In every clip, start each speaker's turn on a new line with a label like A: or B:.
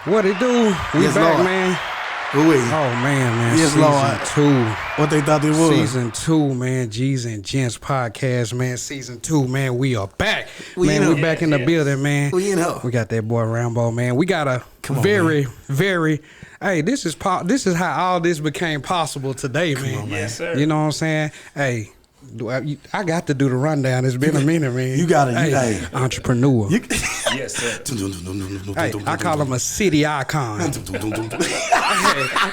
A: What it do? We
B: Yes,
A: back,
B: Lord.
A: man.
B: Ooh,
A: Oh man.
B: Yes,
A: Season
B: Lord.
A: 2.
B: What they thought they was.
A: Season 2, man. G's and Gents podcast, man. Season 2, man. We are back.
B: We
A: man,
B: in
A: we
B: here.
A: back in the
C: Yes.
A: building, man.
B: We in here.
A: We got that boy Rambo, man. We got a
B: Come on,
A: very hey, this is how all this became possible today, man.
B: on,
C: Yes, sir.
A: You know what I'm saying? Hey, I got to do the rundown. It's been a minute, man.
B: You gotta,
A: hey, entrepreneur.
C: Yes, sir.
A: Hey, I call him a city icon.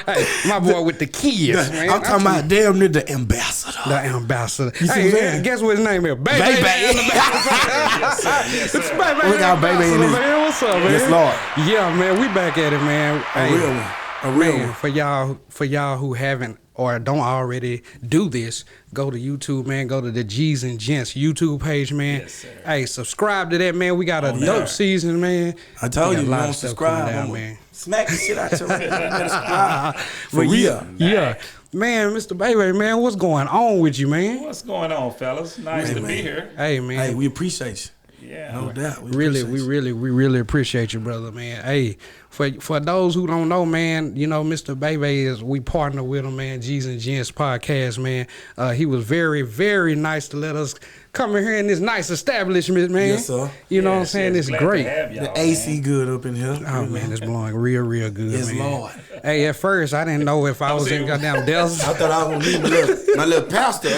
A: hey, my boy with the kids, man.
B: I'm talking about damn near the ambassador.
A: The ambassador.
B: You see
A: Hey,
B: what I'm
A: man,
B: saying?
A: guess what his name is? Baby.
B: Baby.
C: Yes, sir. Yes,
A: It's
C: sir.
A: Baby.
B: We got Baby in
A: Ambassador,
B: this.
A: man. What's up, man?
B: Yes, Lord.
A: Yeah, man, we back at it, man.
B: A real one. A real
A: Man,
B: one.
A: for y'all who haven't or don't already do this, go to YouTube, man. Go to the G's and Gents YouTube page, man.
C: Yes, sir.
A: Hey, subscribe to that, man. We got a
C: On
A: dope
C: there.
A: season, man.
B: I told
A: We got
B: you,
A: a
B: you
A: lot
B: don't
A: of stuff
B: subscribe,
A: coming down,
B: I'ma
A: man.
B: Smack the shit out your subscribe. For
A: But
B: real.
A: Yeah. Man, Mr. Baby, man, what's going on with you, man?
C: What's going on, fellas? Nice to be here.
A: Hey, man.
B: Hey, we appreciate you.
C: Yeah.
B: No doubt. We
A: We
B: appreciate you.
A: really appreciate you, brother, man. Hey, for those who don't know, man, you know, Mr. Bebe we partner with him, man. G's and Gents podcast, man. He was very, very nice to let us come in here in this nice establishment, man.
B: Yes, sir.
A: You know what I'm
C: Yes,
A: saying?
C: yes.
A: It's
C: Glad to
A: great.
C: have y'all,
B: The AC
C: man.
B: good up in here.
A: Oh man, it's blowing real good,
B: Yes,
A: man.
B: Lord.
A: Hey, at first I didn't know if I was in goddamn Dells.
B: I thought I was gonna need my little pastor.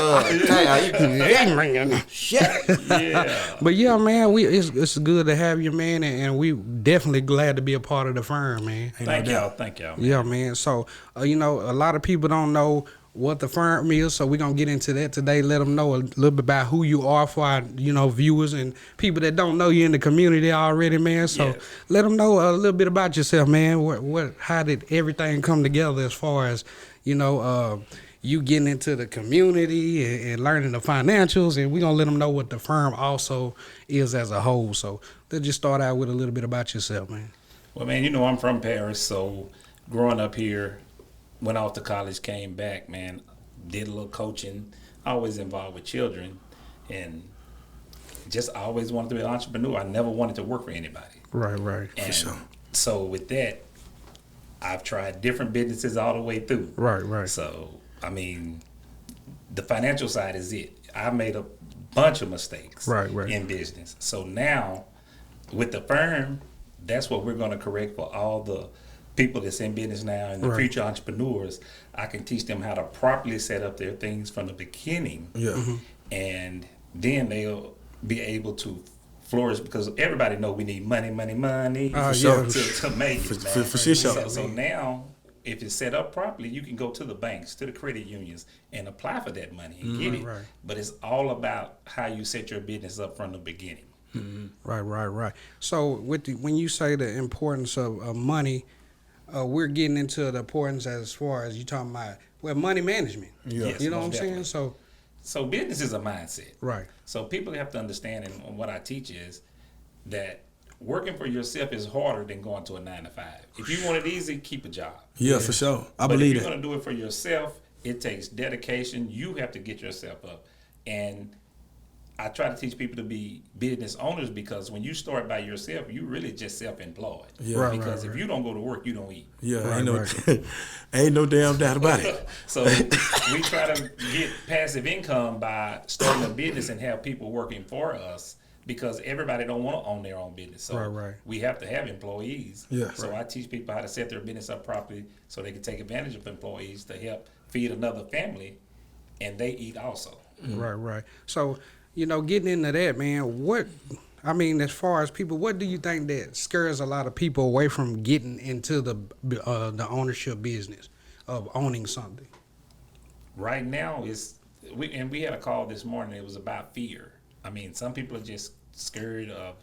B: Shit.
C: Yeah.
A: But yeah, man, it's good to have you, man, and we definitely glad to be a part of the firm, man.
C: Thank y'all. Thank y'all.
A: Yeah, man. So, you know, a lot of people don't know what the firm is, so we're going to get into that today. Let them know a little bit about who you are for our, you know, viewers and people that don't know you in the community already, man. So
C: Yes.
A: let them know a little bit about yourself, man. How did everything come together as far as, you know, you getting into the community and learning the financials, and we're going to let them know what the firm also is as a whole. So let's just start out with a little bit about yourself, man.
C: Well, man, you know I'm from Paris, so growing up here, went off to college, came back, man, did a little coaching, always involved with children, and just always wanted to be an entrepreneur. I never wanted to work for anybody.
A: Right.
C: And
B: sure.
C: so with that, I've tried different businesses all the way through.
A: Right.
C: So, I mean, the financial side is it. I made a bunch of mistakes
A: Right.
C: in business. So now, with the firm, that's what we're going to correct for all the people that's in business now and the
A: Right.
C: future entrepreneurs. I can teach them how to properly set up their things from the beginning,
B: Yeah.
C: and then they'll be able to flourish, because everybody know we need money
A: Oh,
B: sure.
A: yeah.
C: to make it, man.
B: For sure.
C: So now, if it's set up properly, you can go to the banks, to the credit unions, and apply for that money and get it.
A: Right.
C: But it's all about how you set your business up from the beginning.
A: Right. So when you say the importance of money, we're getting into the importance as far as you talking about money management.
C: Yes,
A: You know what I'm
C: most
A: saying?
C: definitely. So business is a mindset.
A: Right.
C: So people have to understand, and what I teach is that working for yourself is harder than going to a 9-to-5. If you want it easy, keep a job.
B: Yeah, for sure. I
C: But if
B: believe
C: you're
B: that.
C: going to do it for yourself, it takes dedication. You have to get yourself up. And I try to teach people to be business owners, because when you start by yourself, you really just self-employed.
B: Yeah.
A: Right,
C: Because
A: right.
C: if you don't go to work, you don't eat.
B: Yeah,
A: Right.
B: ain't no damn doubt about it.
C: So we try to get passive income by starting a business and have people working for us, because everybody don't want to own their own business. So
A: Right.
C: we have to have employees.
B: Yeah.
C: So I teach people how to set their business up properly so they can take advantage of employees to help feed another family, and they eat also.
A: Right. So, you know, getting into that, man, as far as people, what do you think that scares a lot of people away from getting into the ownership business of owning something?
C: Right now we had a call this morning. It was about fear. I mean, some people are just scared of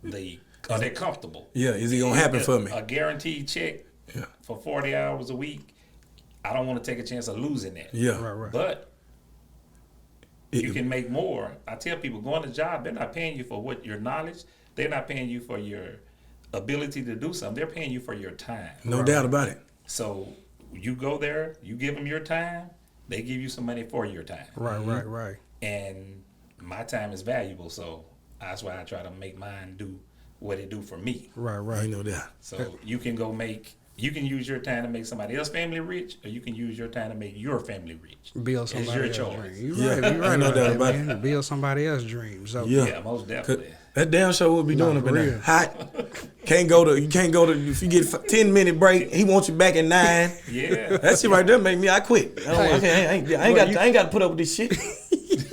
C: they're comfortable.
B: Yeah, is it gonna happen for me?
C: A guaranteed check
B: Yeah.
C: for 40 hours a week. I don't want to take a chance of losing that.
B: Yeah.
A: Right.
C: But you can make more. I tell people, go on the job, they're not paying you for your knowledge. They're not paying you for your ability to do something. They're paying you for your time.
B: No doubt about it.
C: So you go there, you give them your time, they give you some money for your time.
A: Right.
C: And my time is valuable, so that's why I try to make mine do what it do for me.
A: Right,
B: I
A: right.
B: know that.
C: So you can use your time to make somebody else's family rich, or you can use your time to make your family rich.
A: Build
C: It's
A: somebody
C: your
A: else's
C: choice.
A: dream.
B: Yeah,
A: You're right. You're right
B: I know
A: about
B: that
A: that,
B: about
A: man. Build somebody else's dream. So
B: Yeah.
C: Yeah, most definitely.
B: That damn show will be doing
A: Nah,
B: up
A: for
B: in there.
A: real.
B: Hot. You can't go to, if you get a 10-minute break, he wants you back at 9.
C: Yeah.
B: That shit right there make me, I quit. I ain't got to put up with this shit.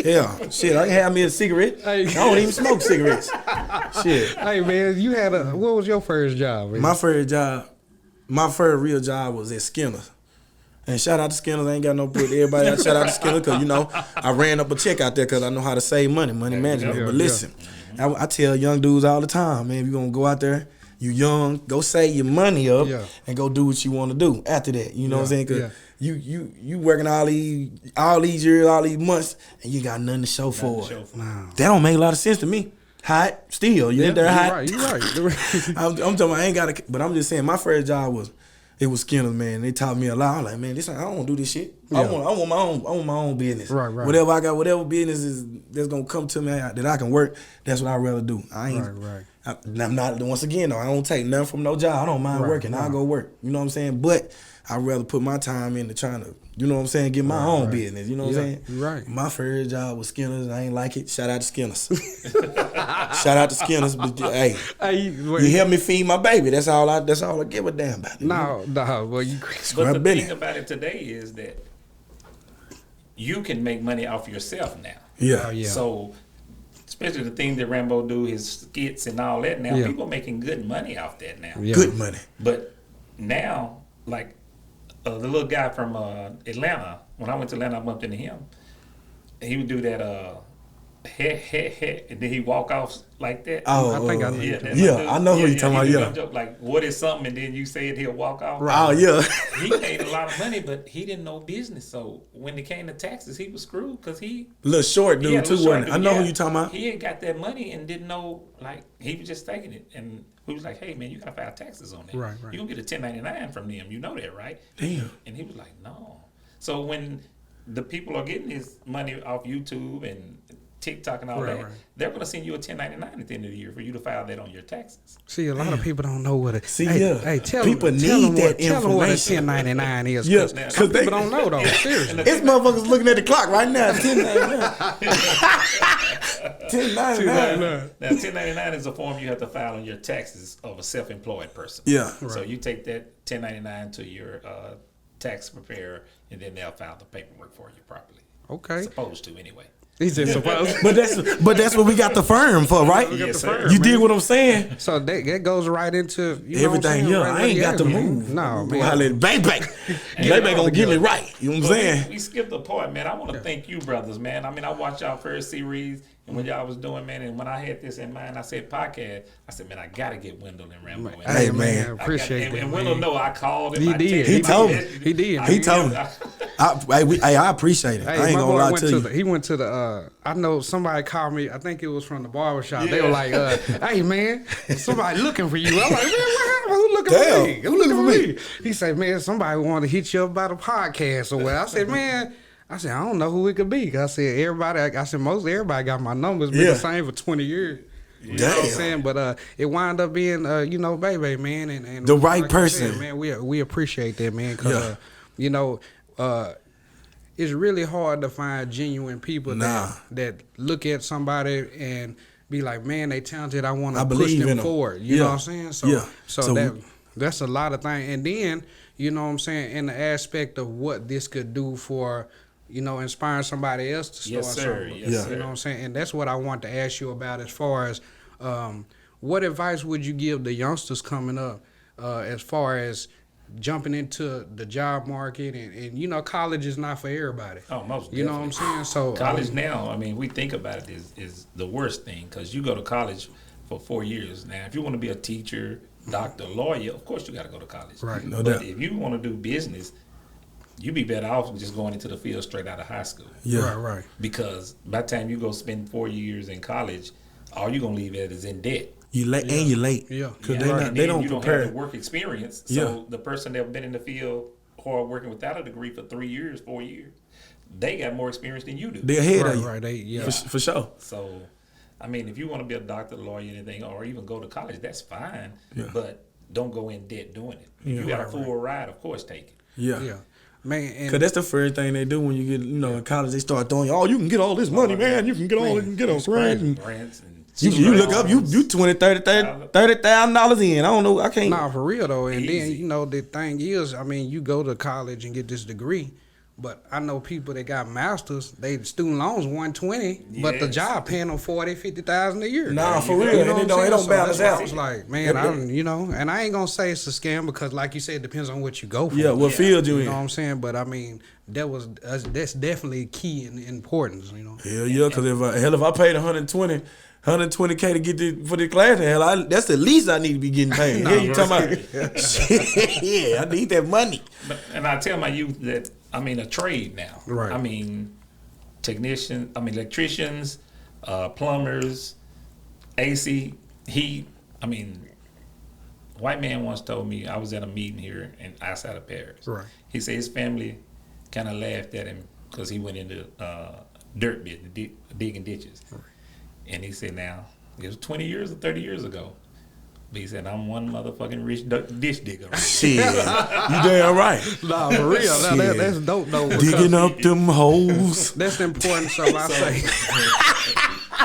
B: Yeah, shit, I can have me a cigarette.
A: Hey.
B: I don't even smoke cigarettes. Shit.
A: hey man, you had what was your first job? Man?
B: My first real job was at Skinner's. And shout out to Skinner's. I ain't got no put everybody out. Shout out to Skinner's because, I ran up a check out there because I know how to save money management.
A: Yeah,
B: but
A: yeah.
B: listen, I tell young dudes all the time, man, if you're going to go out there, you young, go save your money up and go do what you want to do after that. You know what I'm saying? Because you working all these years, all these months, and you got nothing to show for it.
A: Nah.
B: That don't make a lot of sense to me. Hot, still. You ain't there hot.
A: You're right.
B: I'm talking about I ain't got to, but I'm just saying my first job was Skinner's, man. They taught me a lot. I'm like, man, I don't want to do this shit. I want my own business.
A: Right.
B: Whatever I got, whatever business that's gonna come to me that I can work, that's what I'd rather do. I ain't
A: Right.
B: I'm not, once again though, I don't take nothing from no job. I don't mind working. I'll go work. You know what I'm saying? But I'd rather put my time into trying to, you know what I'm saying, get my own business. You know what I'm saying?
A: Right.
B: My first job was Skinner's. I ain't like it. Shout out to Skinner's. Shout out to Skinner's. But hey, you help me feed my baby. That's all I give a damn about.
A: No. Well, you crazy.
C: But the
B: Benny.
C: thing about it today is that you can make money off yourself now.
B: Yeah.
A: Oh, yeah.
C: So, especially the things that Rambo do, his skits and all that now, people making good money off that now.
A: Yeah.
B: Good money.
C: But now, like the little guy from Atlanta, when I went to Atlanta, I bumped into him. He would do that and then he walk off like that.
B: Oh,
A: I think I know.
B: I know who you talking about.
C: he do
B: Yeah.
C: that joke, like, what is something, and then you say it, he'll walk off.
B: Oh yeah.
C: He made a lot of money, but he didn't know business. So when it came to taxes, he was screwed because he
B: Little short dude
C: yeah,
B: too,
C: little short
B: wasn't it?
C: dude,
B: I know
C: yeah.
B: who you talking about.
C: He had got that money and didn't know, like, he was just taking it. And he was like, hey, man, you got to file taxes on that.
A: Right.
C: You going to get a 1099 from them. You know that, right?
B: Damn.
C: And he was like, no. So when the people are getting this money off YouTube and TikTok and all that, they're going to send you a 1099 at the end of the year for you to file that on your taxes.
A: See, a lot of people don't know what it.
B: See,
A: hey, tell
B: people
A: them,
B: need
A: tell them
B: that
A: Tell them what a
B: information.
A: 1099 is.
B: Yeah,
A: Cause
B: because
A: some
B: they
A: people don't know though. Seriously.
B: It's motherfuckers looking at the clock right now. 1099.
C: Now, 1099 is a form you have to file on your taxes of a self-employed person.
B: Yeah.
C: So you take that 1099 to your tax preparer, and then they'll file the paperwork for you properly.
A: Okay.
C: Supposed to, anyway.
A: He's just supposed.
B: But that's what we got the firm for, right?
C: Yes, sir.
B: You dig what I'm saying?
A: So that goes right into you know
B: Everything,
A: what I'm saying?
B: I ain't got to move.
A: No,
B: Go
A: man.
B: holler at Bang. Bang gonna get me right. You know what I'm
C: But
B: saying?
C: we skipped a part, man. I want to thank you, brothers, man. I mean, I watched y'all first series and what y'all was doing, man. And when I had this in mind, I said podcast. I said, man, I gotta get Wendell and Rambo. In.
A: Hey,
B: Hey, man.
A: man, appreciate it.
C: And Wendell know I called him.
A: He
C: I
A: did.
C: texted
B: He
C: him,
B: told
C: I
B: me.
C: messaged him.
A: He did.
B: He told me. I appreciate it.
A: Hey,
B: I ain't
A: my
B: gonna
A: boy
B: lie
A: went
B: to you.
A: he went to the. I know somebody called me. I think it was from the barbershop. They
C: Yeah.
A: were like, "Hey, man, somebody looking for you." I'm like, "Man, what happened? Who looking
B: Damn,
A: for me?
B: who looking for me?"
A: He said, "Man, somebody want to hit you up about a podcast or what?" I said, "Man." I said, I don't know who it could be. I said, most everybody got my numbers. Been
B: Yeah.
A: the same for 20 years. You know what I'm
B: Damn.
A: saying? But it wound up being, baby, man. And
B: The right
A: like I
B: person.
A: said, man, we appreciate that, man. Because,
B: Yeah.
A: it's really hard to find genuine people that look at somebody and be like, man, they talented. I want to push
B: believe in
A: them
B: 'em.
A: forward. You know what I'm saying? So
B: Yeah.
A: that's a lot of things. And then, you know what I'm saying, in the aspect of what this could do for, inspiring somebody else to start
C: Yes, sir.
A: something.
C: Yes, sir.
A: You know what I'm saying? And that's what I want to ask you about as far as what advice would you give the youngsters coming up as far as jumping into the job market and college is not for everybody.
C: Oh, most
A: You know what I'm saying? So
C: college now, I mean, we think about it is the worst thing because you go to college for 4 years. Now, if you want to be a teacher, doctor, lawyer, of course you got to go to college.
A: Right.
B: No
C: But
B: doubt.
C: if you want to do business, you'd be better off just going into the field straight out of high school.
B: Yeah.
A: Right.
C: Because by the time you go spend 4 years in college, all you're going to leave at is in debt.
B: You late and you late.
A: Yeah.
B: Cause
C: Yeah, and
B: they
C: then
B: don't
C: you don't
B: prepare.
C: have the work experience. So
B: Yeah.
C: the person that's been in the field or working without a degree for 3 years, 4 years, they got more experience than you do.
B: They're ahead
A: Right,
B: of you.
A: right.
B: For sure.
C: So I mean, if you want to be a doctor, lawyer, anything, or even go to college, that's fine.
B: Yeah.
C: But don't go in debt doing it. If you got a full ride, of course, take it.
B: Yeah.
A: Man,
B: because that's the first thing they do when you get, in college. They start throwing you, you can get all this money, man. You can get all, you can get on grants. You look up, you $20,000-$30,000 in. I don't know, I can't.
A: Nah, for real though. And then the thing is, I mean, you go to college and get this degree, but I know people that got masters. They student loans $120, but the job paying them $40,000-$50,000 a year.
B: Nah, for real, and it don't balance out.
A: I was like, man, and I ain't gonna say it's a scam because, like you said, it depends on what you go for.
B: Yeah, what field you in?
A: You know what I'm saying? But I mean, that's definitely key in importance.
B: Hell yeah, because if I paid $120K to get for the class, that's the least I need to be getting paid. You talking about? Yeah, I need that money.
C: And I tell my youth that a trade now.
A: Right.
C: Electricians, plumbers, AC, heat. White man once told me, I was at a meeting here outside of Paris.
A: Right.
C: He said his family kind of laughed at him because he went into dirt business, digging ditches. Right. And he said, now, it was 20 years or 30 years ago. But he said, I'm one motherfucking rich ditch digger. Right?
B: Shit. You damn right.
A: Nah, for real. That's dope, though.
B: Digging up them holes.
A: That's the important stuff I say.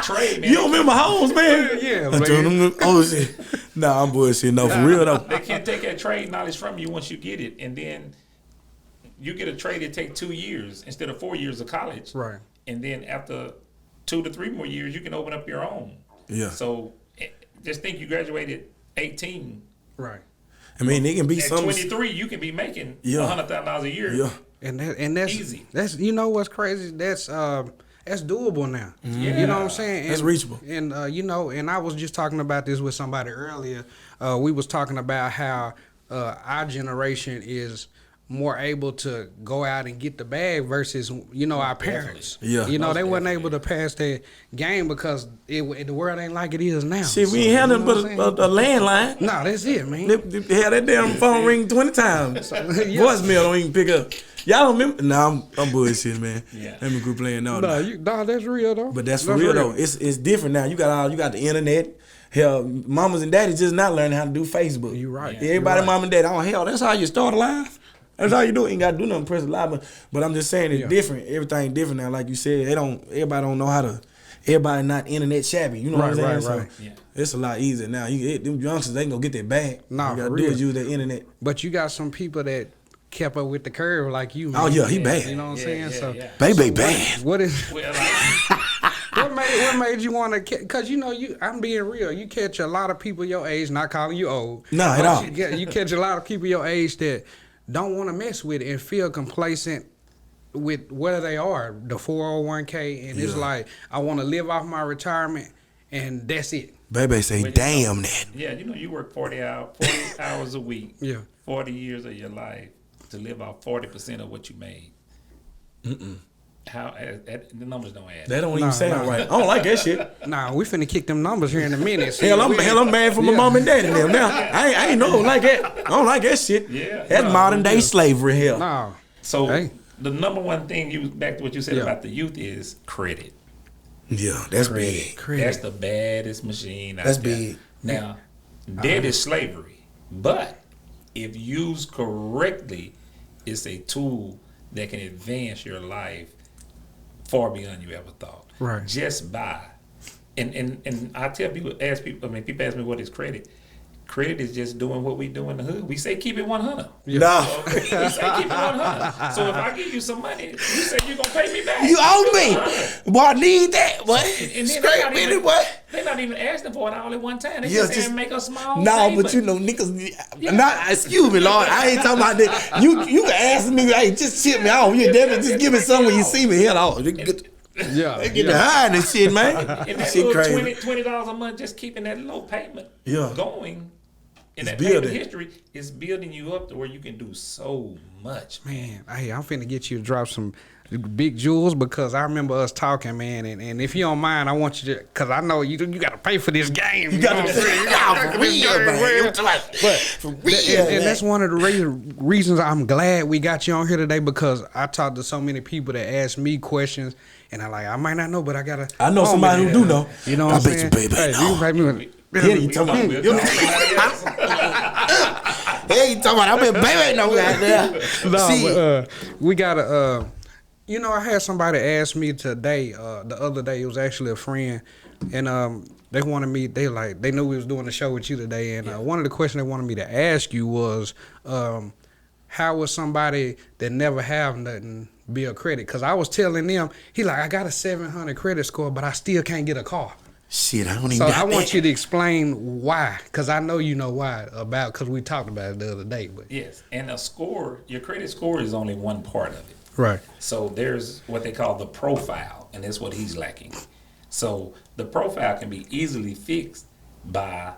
C: Trade, man.
B: You don't remember holes, man?
A: Yeah, man.
B: Oh, shit. Nah, I'm bullshit. No, for real, though.
C: They can't take that trade knowledge from you once you get it. And then you get a trade that takes 2 years instead of 4 years of college.
A: Right.
C: And then after 2 to 3 more years, you can open up your own.
B: Yeah.
C: So just think you graduated 18.
A: Right.
B: It can be
C: at 23, you can be making $100,000 a year.
B: Yeah.
A: And that's
C: easy.
A: That's what's crazy. That's doable now.
C: Yeah.
A: You know what I'm saying?
B: That's reachable.
A: And and I was just talking about this with somebody earlier. We was talking about how our generation is more able to go out and get the bag versus our parents.
B: Yeah.
A: They wasn't able to pass that game because the world ain't like it is now.
B: Shit, we ain't had nothing but a landline.
A: Nah, that's it, man.
B: They had that damn phone ring 20 times. Voicemail don't even pick up. Y'all don't remember? Nah, I'm bullshit, man.
C: Yeah.
B: Let me quit playing now.
A: Nah, that's real though.
B: But that's for real though. It's different now. You got the internet. Hell, mamas and daddies just not learning how to do Facebook.
A: You right.
B: Yeah. Everybody, mom and dad. Oh hell, that's how you start a live. That's how you do it. You ain't got to do nothing, press a live. But I'm just saying it's different. Everything different now. Like you said, everybody don't know how to. Everybody not internet savvy. You know what I'm saying?
A: Right.
B: So it's a lot easier now. Them youngsters, they ain't gonna get their bag.
A: Nah,
B: you gotta do is use the internet.
A: But you got some people that kept up with the curve like you, man.
B: Oh yeah, he bad.
A: You know what I'm saying?
B: Baby bad.
A: What made you want to? Because I'm being real. You catch a lot of people your age. Not calling you old.
B: Nah, at all.
A: You catch a lot of people your age that don't want to mess with it and feel complacent with where they are, the 401k, and it's like, I want to live off my retirement, and that's it.
B: Baby say, damn that.
C: Yeah, you work 40 hours a week.
A: Yeah.
C: 40 years of your life to live off 40% of what you made. How the numbers don't add.
B: That don't even sound right. I don't like that shit.
A: Nah, we finna kick them numbers here in a minute.
B: Hell, I'm mad for my mom and dad and them now. I ain't know like that. I don't like that shit.
C: Yeah.
B: That's modern day slavery hell.
A: Nah.
C: So the number one thing back to what you said about the youth is credit.
B: Yeah, that's big.
C: That's the baddest machine out
B: That's
C: there.
B: big.
C: Now, debt is slavery, but if used correctly, it's a tool that can advance your life far beyond you ever thought.
A: Right.
C: Just by, and I tell people, people ask me what is credit. Credit is just doing what we do in the hood. We say keep it 100.
B: Yeah. No.
C: So we say keep it 100. So if I give you some money, you say you're gonna pay me back.
B: You owe me. Boy, I need that. Boy.
C: And then they're not even asking for it all at one time. They just make a small payment.
B: But niggas, excuse me, Lord. I ain't talking about that. You can ask me, hey, just chip me off. You damn it, just give me some when you see me. Hell, they get behind this shit, man.
C: And that
B: shit
C: little
B: crazy.
C: $20 a month, just keeping that low payment going. And that
B: building.
C: payment history is building you up to where you can do so much.
A: Man, hey, I'm finna get you to drop some Big Jules, because I remember us talking, man, and if you don't mind, I want you to, because I know you got to pay for this game.
B: You got to pay for real,
A: and that's one of the reasons I'm glad we got you on here today, because I talked to so many people that ask me questions, and I might not know, but I know
B: somebody who do know.
A: You know what I'm saying?
B: I bet you, baby, know.
A: Hey, you talking
B: about, I bet baby know out there.
A: No, but, we got to, I had somebody ask me today, the other day, it was actually a friend, and they wanted me, they knew we was doing the show with you today, and one of the questions they wanted me to ask you was, how would somebody that never have nothing build credit? Because I was telling them, I got a 700 credit score, but I still can't get a car.
B: Shit, I don't even
A: So
B: got
A: I want
B: that.
A: you to explain why, because I know you know why, because we talked about it the other day. But
C: Yes, and a score, your credit score is only one part of it.
A: Right.
C: So there's what they call the profile, and that's what he's lacking. So the profile can be easily fixed by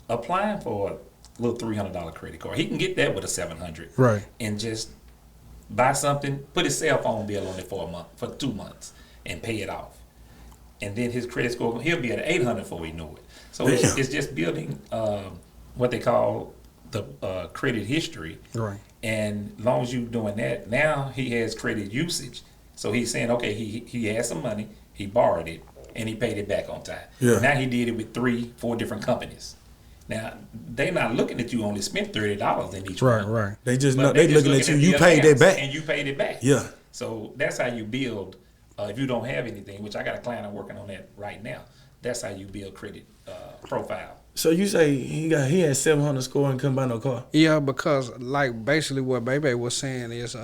C: applying for a little $300 credit card. He can get that with a 700.
A: Right.
C: And just buy something, put his cell phone bill on it for 2 months, and pay it off. And then his credit score, he'll be at 800 before we know it. So it's just building what they call the credit history.
A: Right.
C: And as long as you're doing that, now he has credit usage. So he's saying, okay, he had some money, he borrowed it, and he paid it back on time.
B: Yeah.
C: Now he did it with 3-4 different companies. Now they're not looking at you only spent $30 in each one.
A: Right.
B: They just know, they looking at you. You paid that back,
C: and you paid it back.
B: Yeah.
C: So that's how you build. If you don't have anything, which I got a client I'm working on that right now, that's how you build credit profile.
B: So you say he had 700 score and couldn't buy no car?
A: Yeah, because basically what Bebe was saying is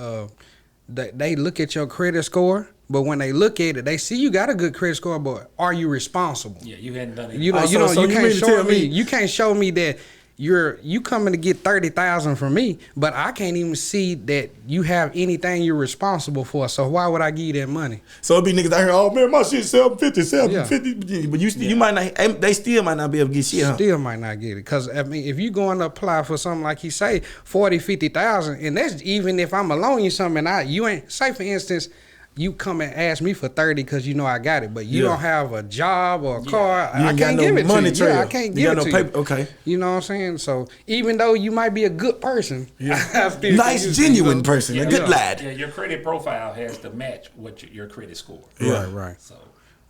A: they look at your credit score, but when they look at it, they see you got a good credit score, but are you responsible?
C: Yeah, you hadn't done it.
A: You can't show me. You can't show me that you coming to get 30,000 from me, but I can't even see that you have anything you're responsible for. So why would I give you that money?
B: So it be niggas out here, oh man, my shit 750, but you might not. They still might not be able to get shit.
A: Still might not get it, because I mean, if you going to apply for something like he say 40, 50,000, and that's even if I'm loaning you something, and you ain't, say for instance, you come and ask me for 30 because you know I got it, but you don't have a job or a car. I can't give it to you. Yeah, I can't give it to you.
B: Okay.
A: You know what I'm saying? So even though you might be a good person,
B: nice, genuine person, a good lad.
C: Yeah, your credit profile has to match what your credit score.
A: Right. So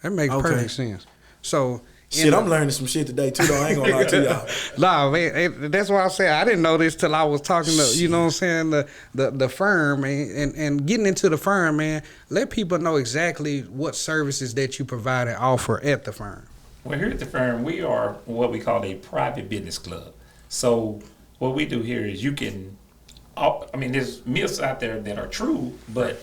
A: that makes perfect sense. So.
B: Shit, I'm learning some shit today too, though. I ain't gonna lie to y'all.
A: Nah, man, that's why I said I didn't know this till I was talking to, you know what I'm saying, the firm, and getting into the firm, man. Let people know exactly what services that you provide and offer at the firm.
C: Well, here at the firm, we are what we call a private business club. So what we do here is there's myths out there that are true but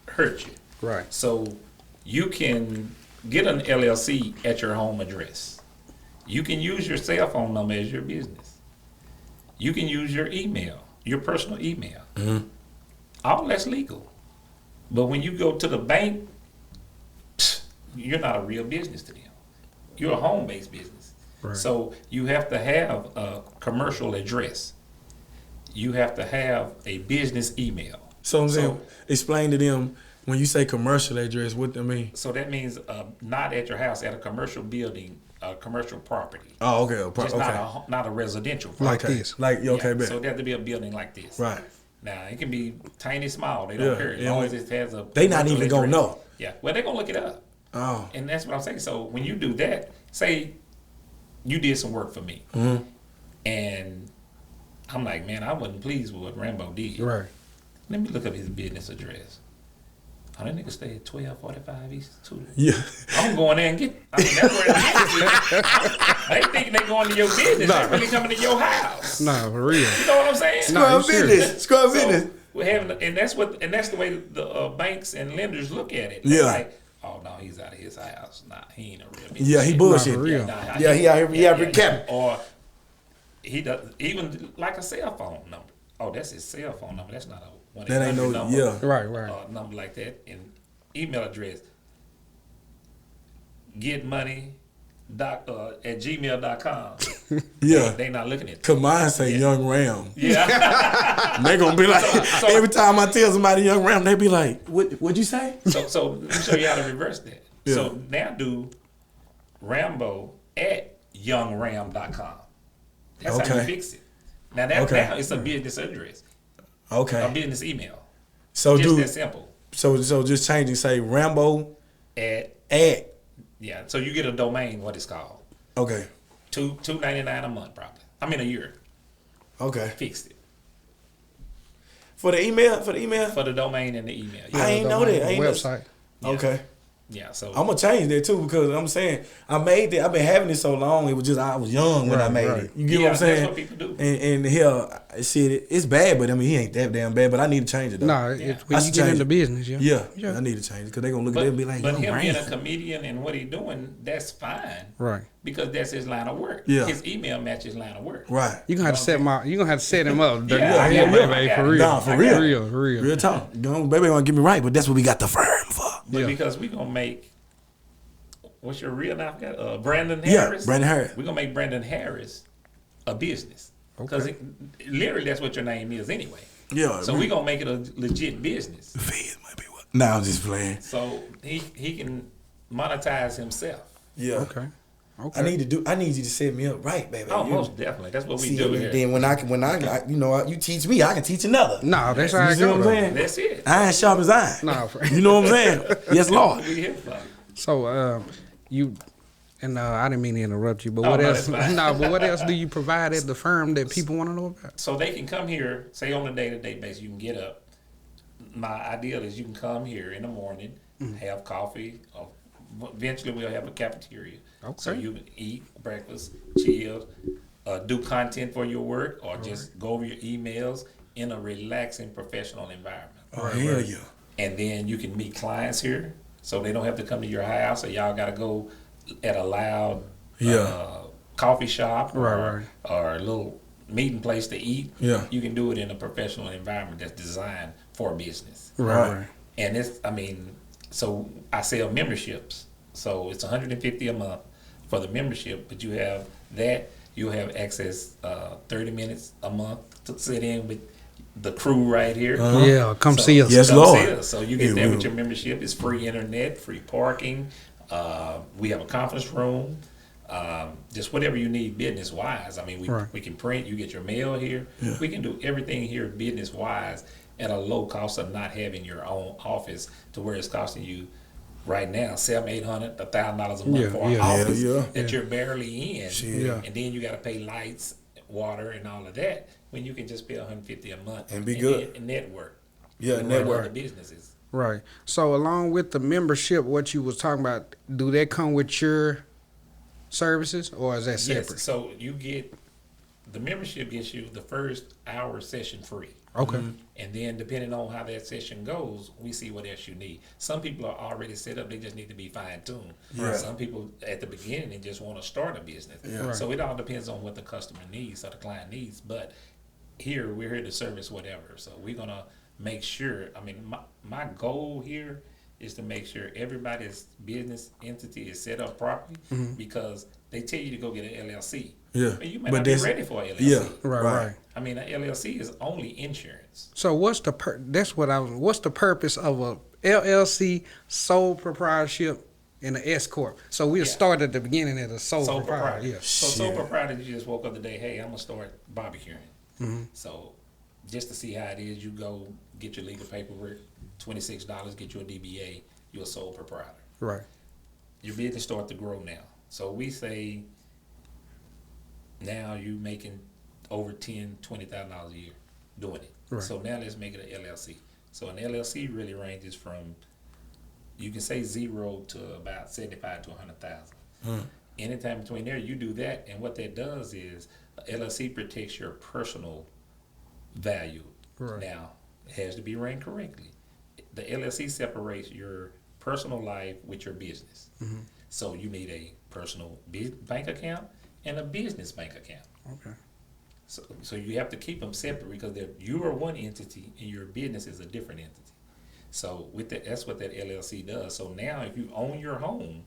C: hurt you.
A: Right.
C: So you can get an LLC at your home address. You can use your cell phone number as your business. You can use your email, your personal email.
B: Mm-hmm.
C: All that's legal. But when you go to the bank, you're not a real business to them. You're a home-based business.
A: Right.
C: So you have to have a commercial address. You have to have a business email.
B: So explain to them, when you say commercial address, what that mean?
C: So that means not at your house, at a commercial building, a commercial property.
B: Oh, okay.
C: Just not a residential property.
A: Like this.
B: Bet.
C: So there have to be a building like this.
B: Right.
C: Now, it can be tiny, small. They don't care. As long as it has a...
B: They not even going to know.
C: Yeah. Well, they're going to look it up.
B: Oh.
C: And that's what I'm saying. So when you do that, say you did some work for me.
B: Mm-hmm.
C: And I'm like, man, I wasn't pleased with what Rambo did.
A: Right.
C: Let me look up his business address. Oh, that nigga stay at 1245 East 2.
B: Yeah.
C: I'm going there and that's where the business is. They thinking they going to your business. They really coming to your house.
A: Nah, for real.
C: You know what I'm saying?
B: Scrub business.
C: So we're having, and that's the way the banks and lenders look at it. They're like, oh no, he's out of his house. Nah, he ain't a real business.
B: Yeah, he bullshit. He out here capping.
C: Or he does even like a cell phone number. Oh, that's his cell phone number. That's not a 1-800
B: that ain't no
C: number.
B: yeah.
A: Right.
C: Number like that, and email address. Get money at gmail.com.
B: Yeah.
C: They not looking at that.
B: Cause mine say Young Ram.
C: Yeah.
B: They gonna be like, every time I tell somebody Young Ram, they be like, what'd you say?
C: So let me show you how to reverse that.
B: Yeah.
C: So now do Rambo at youngram.com. That's how you fix it. Now now it's a business address.
B: Okay.
C: A business email.
B: So
C: just that simple.
B: So just changing, say Rambo
C: at. Yeah. So you get a domain, what it's called.
B: Okay.
C: $2.99 a month probably. I mean a year.
B: Okay.
C: Fixed it.
B: For the email? For the
C: domain and the email.
B: Yeah, I ain't know that. I ain't
A: website.
B: Yeah. Okay.
C: Yeah, so
B: I'm gonna change that too because I'm saying I made that. I've been having it so long. It was just I was young when I made it. You get what I'm saying?
C: That's what people do.
B: And hell, shit, it's bad, but I mean he ain't that damn bad. But I need to change it though.
A: Nah, when you get into business,
B: yeah, I need to change it because they gonna look at it and be like,
C: but him being a comedian and what he doing, that's fine,
A: right?
C: Because that's his line of work.
B: Yeah,
C: his email matches his line of work.
B: Right.
A: You gonna have to set him up. You gonna have to set him up.
C: Yeah,
A: for real.
B: Nah, for real.
A: Real
B: talk. Baby, wanna get me right, but that's what we got the firm for.
C: But because we gonna make. What's your real name? Brandon Harris?
B: Yeah, Brandon Harris.
C: We're going to make Brandon Harris a business. Because literally that's what your name is anyway.
B: Yeah.
C: So we're going to make it a legit business.
B: Feds might be what? Nah, I'm just playing.
C: So he can monetize himself.
B: Yeah.
A: Okay.
B: I need you to set me up right, baby.
C: Oh, most definitely. That's what we do here.
B: Then when I you teach me, I can teach another.
A: Nah, that's how I
B: go.
A: go.
C: That's it.
B: Iron sharp as iron.
A: Nah,
B: you know what I'm saying? Yes, Lord.
C: We here for.
A: So, I didn't mean to interrupt you, but what else? But what else do you provide at the firm that people want to know about?
C: So they can come here, say on a day-to-day basis, you can get up. My ideal is you can come here in the morning, have coffee. Eventually, we'll have a cafeteria. Okay. So you can eat breakfast, chill, do content for your work, or just go over your emails in a relaxing, professional environment.
B: Oh, hell yeah.
C: And then you can meet clients here, so they don't have to come to your house, or y'all got to go at a loud coffee shop or a little meeting place to eat.
B: Yeah.
C: You can do it in a professional environment that's designed for business.
B: Right.
C: And so I sell memberships. So it's $150 a month for the membership, but you have that. You'll have access 30 minutes a month to sit in with the crew right here.
A: Yeah, come see us.
B: Yes, Lord.
C: So you get that with your membership. It's free internet, free parking. We have a conference room. Just whatever you need business wise. I mean, we can print. You get your mail here.
B: Yeah.
C: We can do everything here business wise at a low cost of not having your own office to where it's costing you right now $700, $800, $1,000 a month for an office that you're barely in. And then you got to pay lights, water, and all of that when you can just pay $150 a month
B: and be good
C: and network.
B: Yeah, network
C: the businesses.
A: Right. So along with the membership, what you was talking about, do that come with your services or is that separate?
C: Yes. So you get the membership gets you the first hour session free.
A: Okay.
C: And then depending on how that session goes, we see what else you need. Some people are already set up, they just need to be fine-tuned.
B: Yeah.
C: Some people at the beginning, they just want to start a business.
B: Yeah.
C: So it all depends on what the customer needs or the client needs. But we're here to service whatever. So we're going to make sure, my goal here is to make sure everybody's business entity is set up properly because they tell you to go get an LLC.
B: Yeah.
C: But you may not be ready for an LLC.
B: Yeah.
A: Right.
C: An LLC is only insurance.
A: So what's the what's the purpose of a LLC, sole proprietorship, and an S corp? So we'll start at the beginning at a sole proprietor. Yeah.
C: So sole proprietor, you just woke up today, hey, I'm gonna start barbecuing. So just to see how it is, you go get your legal paperwork, $26, get you a DBA, you're a sole proprietor.
A: Right.
C: Your business start to grow now. So we say now you making over $10,000, $20,000 a year doing it.
A: Right.
C: So now let's make it an LLC. So an LLC really ranges from, you can say 0 to about 75 to 100,000. Anytime between there, you do that, and what that does is LLC protects your personal value.
A: Right.
C: Now, it has to be ran correctly. The LLC separates your personal life with your business. So you need a personal bank account and a business bank account.
A: Okay.
C: So you have to keep them separate because you are one entity and your business is a different entity. So with that, that's what that LLC does. So now if you own your home,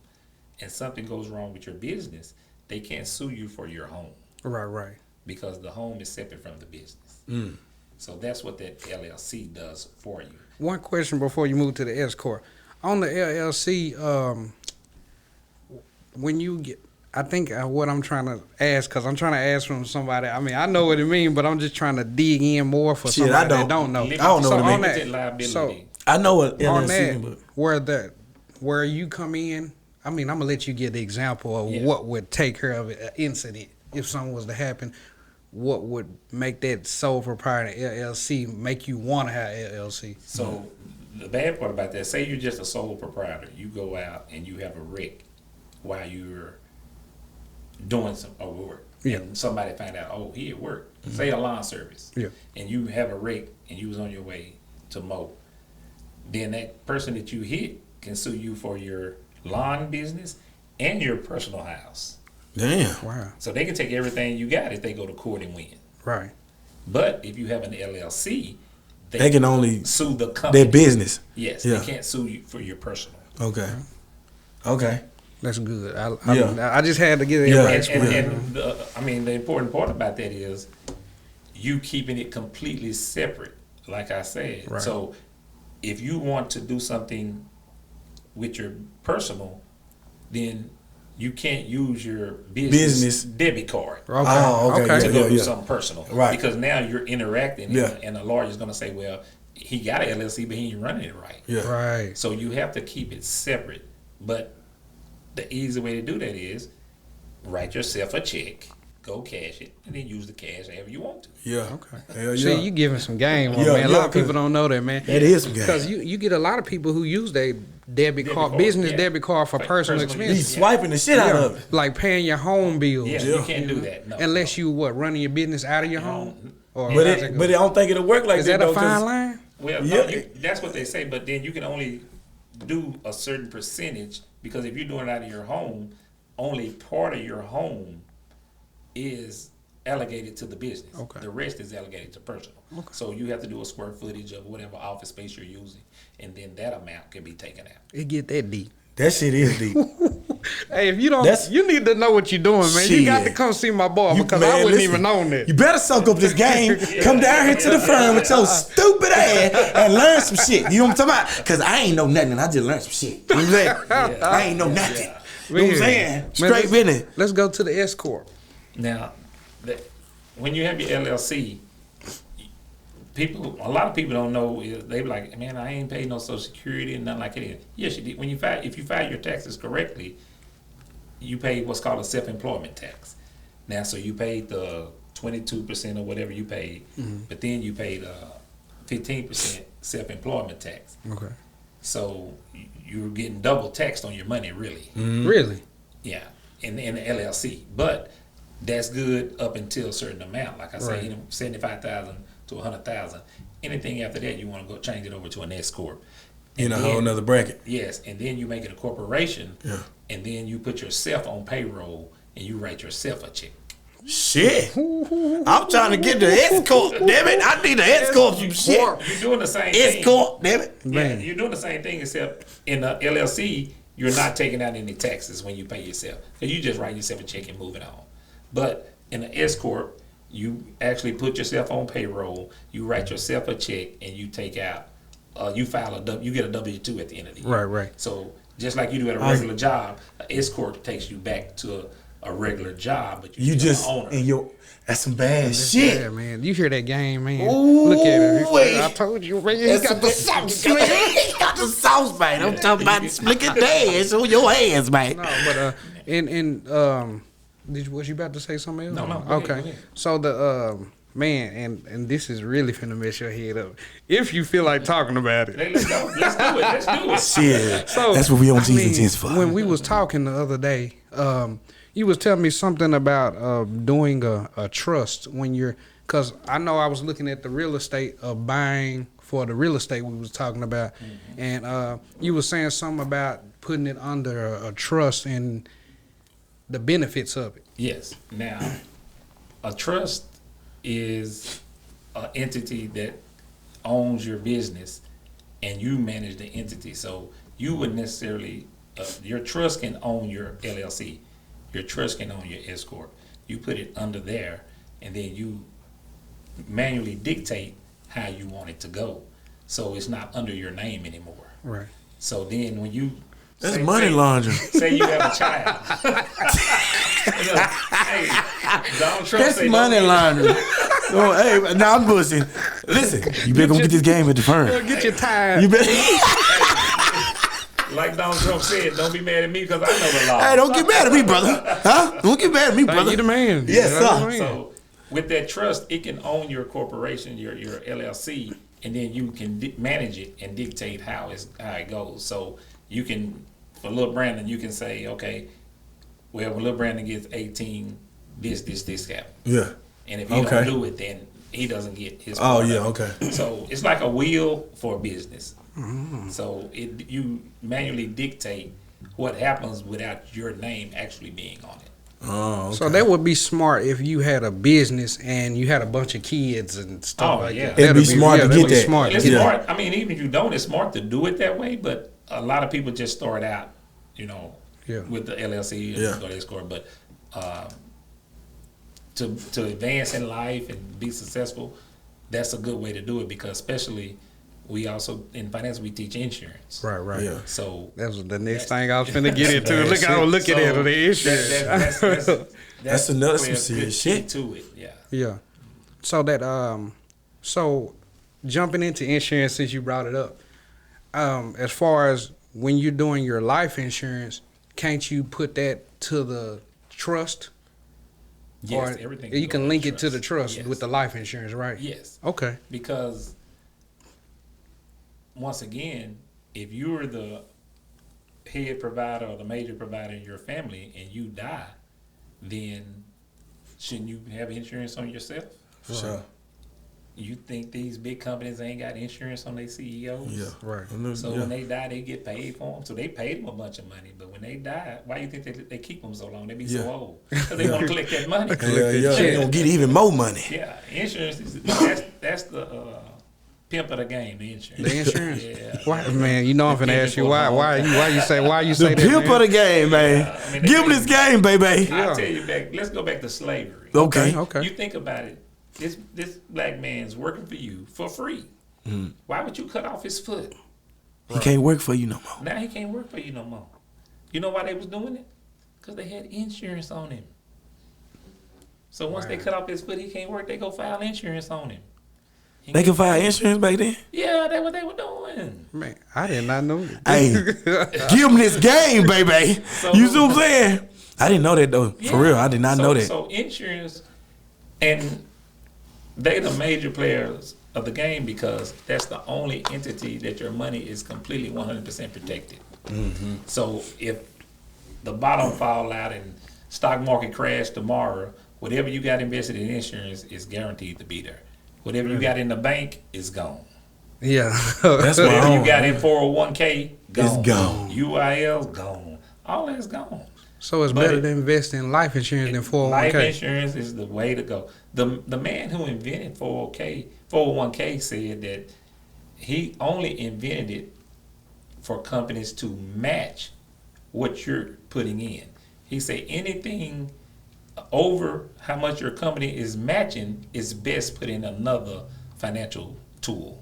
C: and something goes wrong with your business, they can't sue you for your home.
A: Right.
C: Because the home is separate from the business. So that's what that LLC does for you.
A: One question before you move to the S corp. On the LLC, when you get, I think what I'm trying to ask, because I'm trying to ask from somebody. I mean, I know what it means, but I'm just trying to dig in more for somebody that don't know.
B: I don't know what it means.
C: Liability.
A: So
B: I know what LLC
A: on that,
B: but
A: where you come in, I mean, I'm gonna let you get the example of what would take care of an incident if something was to happen. What would make that sole proprietor LLC make you want to have LLC?
C: So the bad part about that, say you're just a sole proprietor, you go out and you have a wreck while you're doing some work, and somebody find out, oh, he at work, say a lawn service, and you have a wreck and you was on your way to mow, then that person that you hit can sue you for your lawn business and your personal house.
B: Damn.
A: Wow.
C: So they can take everything you got if they go to court and win.
A: Right.
C: But if you have an LLC,
B: they can only
C: sue the company.
B: Their business.
C: Yes, they can't sue you for your personal.
B: Okay.
A: That's good. I just had to get everybody.
C: And the important part about that is you keeping it completely separate, like I said.
A: Right.
C: So if you want to do something with your personal, then you can't use your business debit card.
A: Okay.
C: To go do something personal.
B: Right.
C: Because now you're interacting, and the lawyer's going to say, well, he got an LLC, but he ain't running it right.
B: Yeah.
A: Right.
C: So you have to keep it separate. But the easy way to do that is write yourself a check, go cash it, and then use the cash however you want to.
B: Yeah.
A: Okay.
B: Hell yeah.
A: See, you giving some game, man. A lot of people don't know that, man.
B: That is some game.
A: Because you get a lot of people who use their debit card, business debit card for personal expenses.
B: He's swiping the shit out of it.
A: Like paying your home bills.
C: Yeah, you can't do that. No,
A: unless you running your business out of your home. Or
B: but I don't think it'll work like
A: is
B: that.
A: that a fine line?
C: Well, no, that's what they say. But then you can only do a certain percentage, because if you're doing it out of your home, only part of your home is allocated to the business.
A: Okay.
C: The rest is allocated to personal. Okay. So you have to do a square footage of whatever office space you're using, and then that amount can be taken out.
A: It get that deep.
B: That shit is deep.
A: Hey, if you don't, you need to know what you're doing, man. You got to come see my boy, because I wouldn't even know that.
B: You better soak up this game. Come down here to the firm with your stupid ass and learn some shit. You know what I'm talking about? Because I ain't know nothing, and I just learned some shit. You know what I'm saying? I ain't know nothing. You know what I'm saying? Straight business.
A: Let's go to the S corp.
C: Now, when you have your LLC, a lot of people don't know. They be like, man, I ain't paid no Social Security and nothing like it. Yes, you did. If you file your taxes correctly, you pay what's called a self-employment tax. Now, so you paid the 22% or whatever you paid, but then you paid 15% self-employment tax.
A: Okay.
C: So you're getting double taxed on your money, really.
A: Really?
C: Yeah, in the LLC, but that's good up until a certain amount. Like I say, $75,000 to $100,000. Anything after that, you want to go change it over to an S corp.
B: In a whole nother bracket.
C: Yes, and then you make it a corporation. Yeah. And then you put yourself on payroll and you write yourself a check.
B: Shit, I'm trying to get the S corp. Damn it, I need the S corp. Some shit.
C: You're doing the same thing.
B: S corp. Damn it.
C: Yeah, you're doing the same thing, except in the LLC, you're not taking out any taxes when you pay yourself. So you just write yourself a check and move it on. But in the S corp, you actually put yourself on payroll. You write yourself a check and you take out. You get a W-2 at the end of the year.
A: Right.
C: So just like you do at a regular job, an S corp takes you back to a regular job, but you just owner.
B: And that's some bad shit.
A: Yeah, man. You hear that game, man.
B: Ooh,
A: look at it.
B: wait.
A: I told you, man. He got the sauce.
B: He got the sauce, man. I'm talking about slicking dance on your hands, man.
A: No, but was you about to say something else?
C: No.
A: Okay.
C: Go ahead.
A: So the man, and this is really finna mess your head up. If you feel like talking about it.
C: Let's go. Let's do it.
B: Shit. So, that's what we on G's and G's for.
A: When we was talking the other day, you was telling me something about doing a trust when because I know I was looking at the real estate of buying for the real estate we was talking about, and you was saying something about putting it under a trust and the benefits of it.
C: Yes. Now, a trust is an entity that owns your business and you manage the entity. So you wouldn't necessarily your trust can own your LLC. Your trust can own your S corp. You put it under there, and then you manually dictate how you want it to go. So it's not under your name anymore.
A: Right.
C: So then when you
B: That's money laundering.
C: Say you have a child. Hey, Donald Trump
B: That's
C: say
B: money laundering. Oh, hey, now I'm bullshit. Listen, you better go get this game at the firm.
A: Get your time.
B: You better.
C: Like Donald Trump said, don't be mad at me because I know the law.
B: Hey, don't get mad at me, brother. Huh? Don't get mad at me, brother.
A: You the man.
B: Yes, sir.
C: So with that trust, it can own your corporation, your LLC, and then you can manage it and dictate how it goes. So you can, for Lil Brandon, you can say, okay, well, when Lil Brandon gets 18, this happens.
B: Yeah.
C: And if you don't do it, then he doesn't get his.
B: Oh, yeah, okay.
C: So it's like a wheel for a business. Mm-hmm. So you manually dictate what happens without your name actually being on it.
B: Oh, okay.
A: So that would be smart if you had a business and you had a bunch of kids and stuff like that.
B: It'd be smart to get that.
A: Smart.
C: It's smart. I mean, even if you don't, it's smart to do it that way. But a lot of people just start out, with the LLC and go to S-corp. But to advance in life and be successful, that's a good way to do it, because especially we also in finance we teach insurance.
A: Right.
B: Yeah.
C: So
A: that's the next thing I was finna get into. Look, I was looking at the insurance.
B: That's another some serious shit
C: to it. Yeah.
A: Yeah. So that so jumping into insurance, since you brought it up, as far as when you're doing your life insurance, can't you put that to the trust?
C: Yes,
A: or
C: everything.
A: You can link it to the
C: trust.
A: trust with the life insurance, right?
C: Yes.
A: Okay.
C: Because once again, if you're the head provider or the major provider in your family and you die, then shouldn't you have insurance on yourself?
B: For sure.
C: You think these big companies ain't got insurance on their CEOs?
B: Yeah.
A: Right.
C: So when they die, they get paid for them. So they paid them a bunch of money. But when they die, why do you think they keep them so long? They be so old. Because they want to collect that money.
B: They're going to get even more money.
C: Yeah. Insurance, that's the pimp of the game, the insurance.
A: The insurance?
C: Yeah.
A: Why, man, you know I'm finna ask you why you say
B: the
A: that,
B: pimp
A: man?
B: of the game, man.
C: Yeah, I mean,
B: Give him this game, baby.
C: I'll tell you let's go back to slavery.
B: Okay.
C: You think about it. This black man's working for you for free.
B: Mm.
C: Why would you cut off his foot?
B: He can't work for you no more.
C: Now he can't work for you no more. You know why they was doing it? Because they had insurance on him. So once they cut off his foot, he can't work. They go file insurance on him.
B: They can file insurance back then?
C: Yeah, that's what they were doing.
A: Man, I did not know that.
B: Hey, give him this game, baby. You see what I'm saying? I didn't know that, though.
C: Yeah.
B: For real, I did not know that.
C: So insurance, and they the major players of the game, because that's the only entity that your money is completely 100% protected.
B: Mm-hmm.
C: So if the bottom fall out and stock market crash tomorrow, whatever you got invested in insurance is guaranteed to be there. Whatever you got in the bank is gone.
A: Yeah.
B: That's
C: Whatever
B: why
C: you got in 401k, gone.
B: It's gone.
C: UIL, gone. All that's gone.
A: So it's better to invest in life insurance than 401k.
C: Life insurance is the way to go. The man who invented 401k said that he only invented it for companies to match what you're putting in. He said anything over how much your company is matching is best put in another financial tool.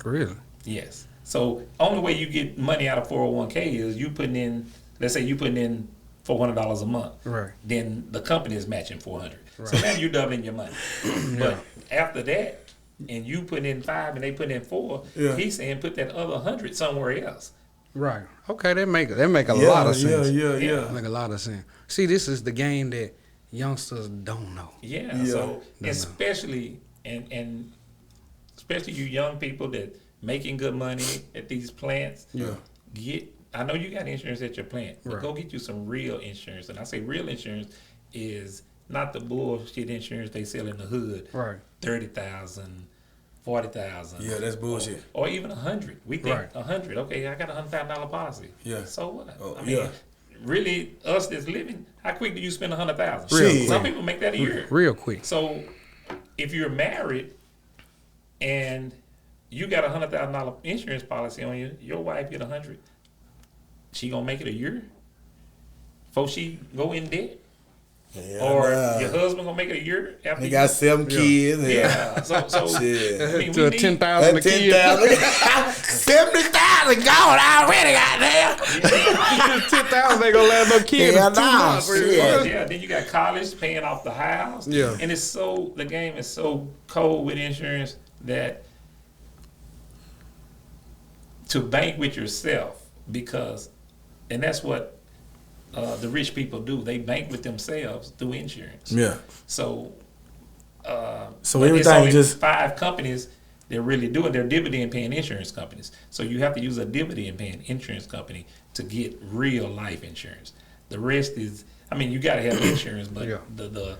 A: Really?
C: Yes. So only way you get money out of 401k is you putting in, let's say you putting in $400 a month.
A: Right.
C: Then the company is matching $400. Right. So now you're doubling your money. But after that, and you put in 5 and they put in 4, he's saying put that other 100 somewhere else.
A: Right. Okay, that make a lot of sense.
B: Yeah.
A: Make a lot of sense. See, this is the game that youngsters don't know.
C: Yeah. So especially and especially you young people that making good money at these plants. Yeah. I know you got insurance at your plant, but go get you some real insurance. And I say real insurance is not the bullshit insurance they sell in the hood.
A: Right.
C: 30,000, 40,000.
B: Yeah, that's bullshit.
C: Or even 100. We think 100. Okay, I got $100,000 policy.
B: Yeah.
C: So what?
B: Oh,
C: I mean, really, us that's living, how quick do you spend $100,000? Some people make that a year.
A: Real quick.
C: So if you're married and you got $100,000 insurance policy on you, your wife get 100. she gonna make it a year before she go in debt?
B: Yeah,
C: or your husband gonna make it a year after
B: they got 7 kids.
C: Yeah. So
B: shit.
C: I mean,
A: to 10,000 a kid.
B: 70,000 gone already, goddamn.
A: 10,000 ain't gonna land no kid in 2 months.
C: Yeah, then you got college paying off the house.
A: Yeah.
C: And the game is so cold with insurance that to bank with yourself and that's what the rich people do. They bank with themselves through insurance.
B: Yeah.
C: So
B: everything just
C: 5 companies they're really doing. They're dividend paying insurance companies. So you have to use a dividend paying insurance company to get real life insurance. The rest is, I mean, you got to have insurance, but the